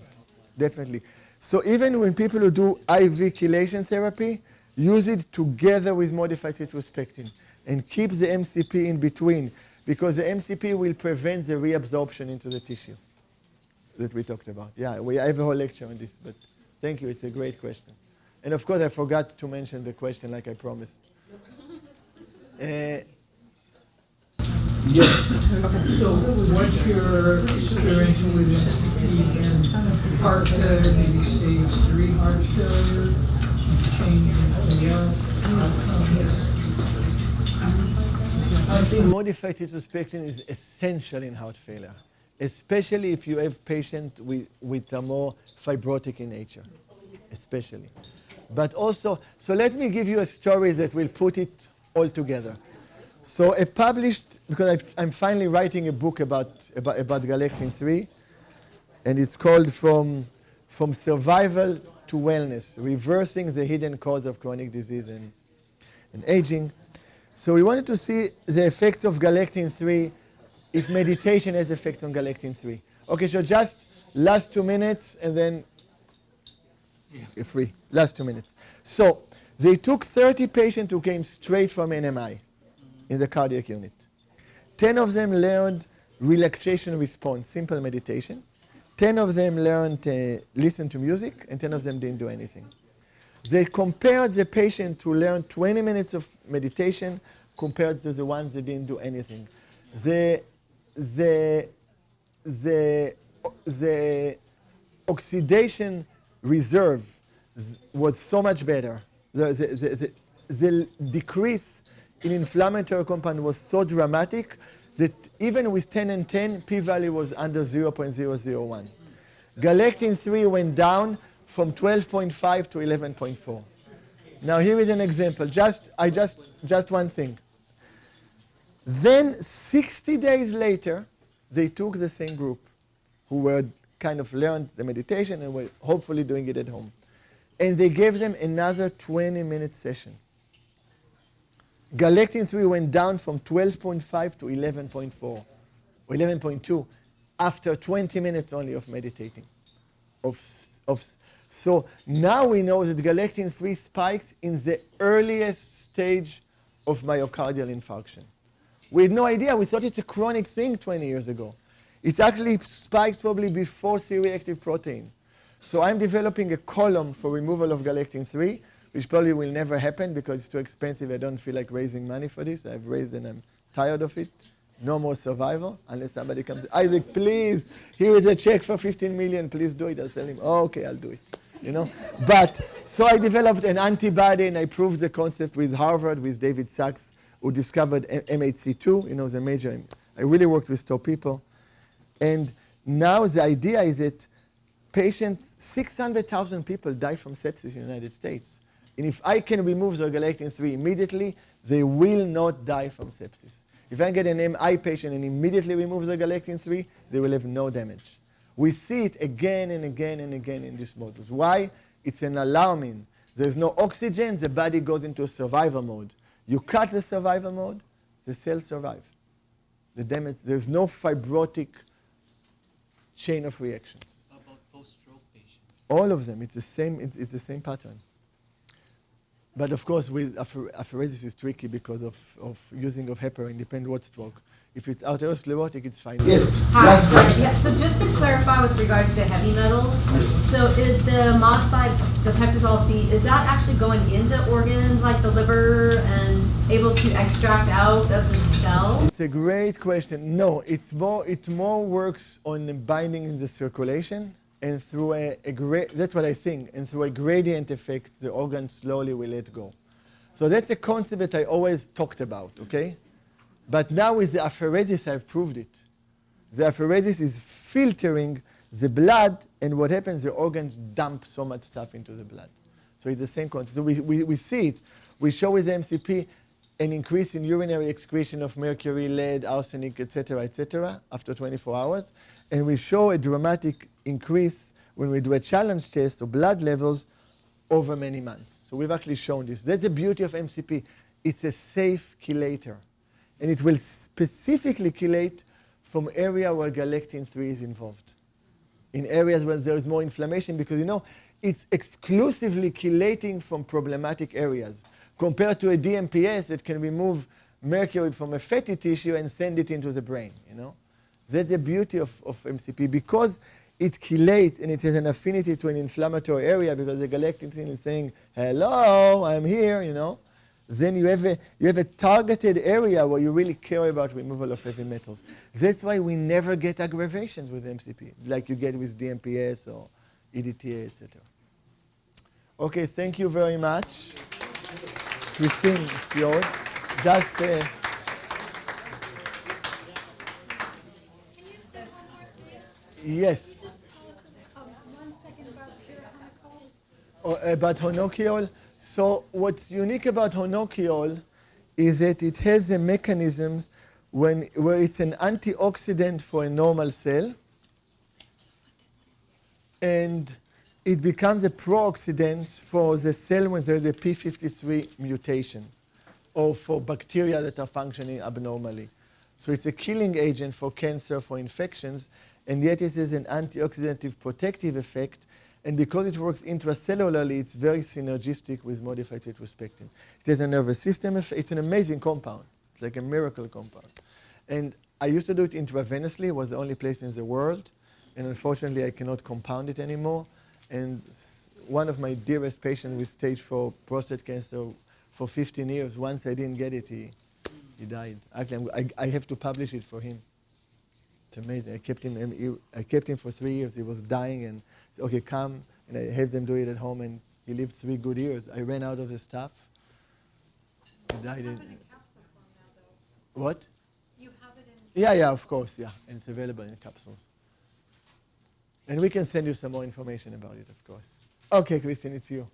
Definitely. So even when people who do IV chelation therapy, use it together with modified tisuspectin and keep the MCP in between, because the MCP will prevent the reabsorption into the tissue that we talked about. Yeah, we have a whole lecture on this, but thank you. It's a great question. And of course, I forgot to mention the question like I promised. Yes. So what's your experience with MCP and heart failure, maybe stage 3 heart failure, change in outcome? I think modified tisuspectin is essential in heart failure, especially if you have patients with a more fibrotic in nature, especially. But also, so let me give you a story that will put it all together. So a published, because I'm finally writing a book about galectin-3, and it's called From Survival to Wellness, Reversing the Hidden Cause of Chronic Disease and Aging. So we wanted to see the effects of galectin-3, if meditation has effects on galectin-3. Okay, so just last 2 minutes, and then you're free. Last 2 minutes. So they took 30 patients who came straight from NMI in the cardiac unit. 10 of them learned relaxation response, simple meditation. 10 of them learned listen to music, and 10 of them didn't do anything. They compared the patient who learned 20 minutes of meditation compared to the ones that didn't do anything. The oxidation reserve was so much better. The decrease in inflammatory compound was so dramatic that even with 10 and 10, p-value was under 0.001. Galectin-3 went down from 12.5 to 11.4. Now here is an example, just one thing. Then 60 days later, they took the same group who were kind of learned the meditation and were hopefully doing it at home. And they gave them another 20-minute session. Galectin-3 went down from 12.5 to 11.4 or 11.2 after 20 minutes only of meditating. So now we know that galectin-3 spikes in the earliest stage of myocardial infarction. We had no idea. We thought it's a chronic thing 20 years ago. It actually spikes probably before C-reactive protein. So I'm developing a column for removal of galectin-3, which probably will never happen because it's too expensive. I don't feel like raising money for this. I've raised and I'm tired of it. No more survival unless somebody comes, Isaac, please, here is a check for 15 million, please do it. I'll tell him, oh, okay, I'll do it. You know? But, so I developed an antibody and I proved the concept with Harvard, with David Sachs, who discovered MHC2, you know, the major, I really worked with top people. And now the idea is that patients, 600,000 people die from sepsis in the United States. And if I can remove their galectin-3 immediately, they will not die from sepsis. If I get an MI patient and immediately remove the galectin-3, they will have no damage. We see it again and again and again in these models. Why? It's an alarming. There's no oxygen, the body goes into a survival mode. You cut the survival mode, the cells survive. The damage, there's no fibrotic chain of reactions. How about post-stroke patients? All of them, it's the same pattern. But of course, with apheresis is tricky because of using of heparin, depends what stroke. If it's arteriosclerotic, it's fine. Yes. Last question. Yeah, so just to clarify with regards to heavy metals, so is the modified, the pectasol-c, is that actually going into organs like the liver and able to extract out of the cell? It's a great question. No, it more works on the binding in the circulation. And through that's what I think, and through a gradient effect, the organ slowly will let go. So that's a concept that I always talked about, okay? But now with the apheresis, I've proved it. The apheresis is filtering the blood, and what happens, the organs dump so much stuff into the blood. So it's the same concept. So we see it. We show with the MCP an increase in urinary excretion of mercury, lead, arsenic, etc., after 24 hours. And we show a dramatic increase when we do a challenge test of blood levels over many months. So we've actually shown this. That's the beauty of MCP. It's a safe chelator. And it will specifically chelate from area where galectin-3 is involved. In areas where there is more inflammation, because, you know, it's exclusively chelating from problematic areas, compared to a DMPS that can remove mercury from a fatty tissue and send it into the brain, you know. That's the beauty of MCP. Because it chelates and it has an affinity to an inflammatory area, because the galectin is saying, hello, I'm here, you know. Then you have a targeted area where you really care about removal of heavy metals. That's why we never get aggravations with MCP, like you get with DMPS or EDTA, etc. Okay, thank you very much. Christine, it's yours. Just... Yes. Just tell us 1 second about About honokiol. So what's unique about honokiol is that it has the mechanisms where it's an antioxidant for a normal cell, and it becomes a pro-oxidant for the cell when there's a p53 mutation, or for bacteria that are functioning abnormally. So it's a killing agent for cancer, for infections, and yet it has an antioxidative protective effect. And because it works intracellularly, it's very synergistic with modified cytospectin. It has a nervous system effect. It's an amazing compound. It's like a miracle compound. And I used to do it intravenously. It was the only place in the world. And unfortunately, I cannot compound it anymore. And one of my dearest patients with stage 4 prostate cancer for 15 years, once I didn't get it, he died. Actually, I have to publish it for him. It's amazing. I kept him for 3 years. He was dying, and said, okay, come, and I have them do it at home, and he lived 3 good years. I ran out of the stuff. He died. You have it in capsule form now, though. What? You have it in... Yeah, of course, yeah. And it's available in capsules. And we can send you some more information about it, of course. Okay, Christine, it's you.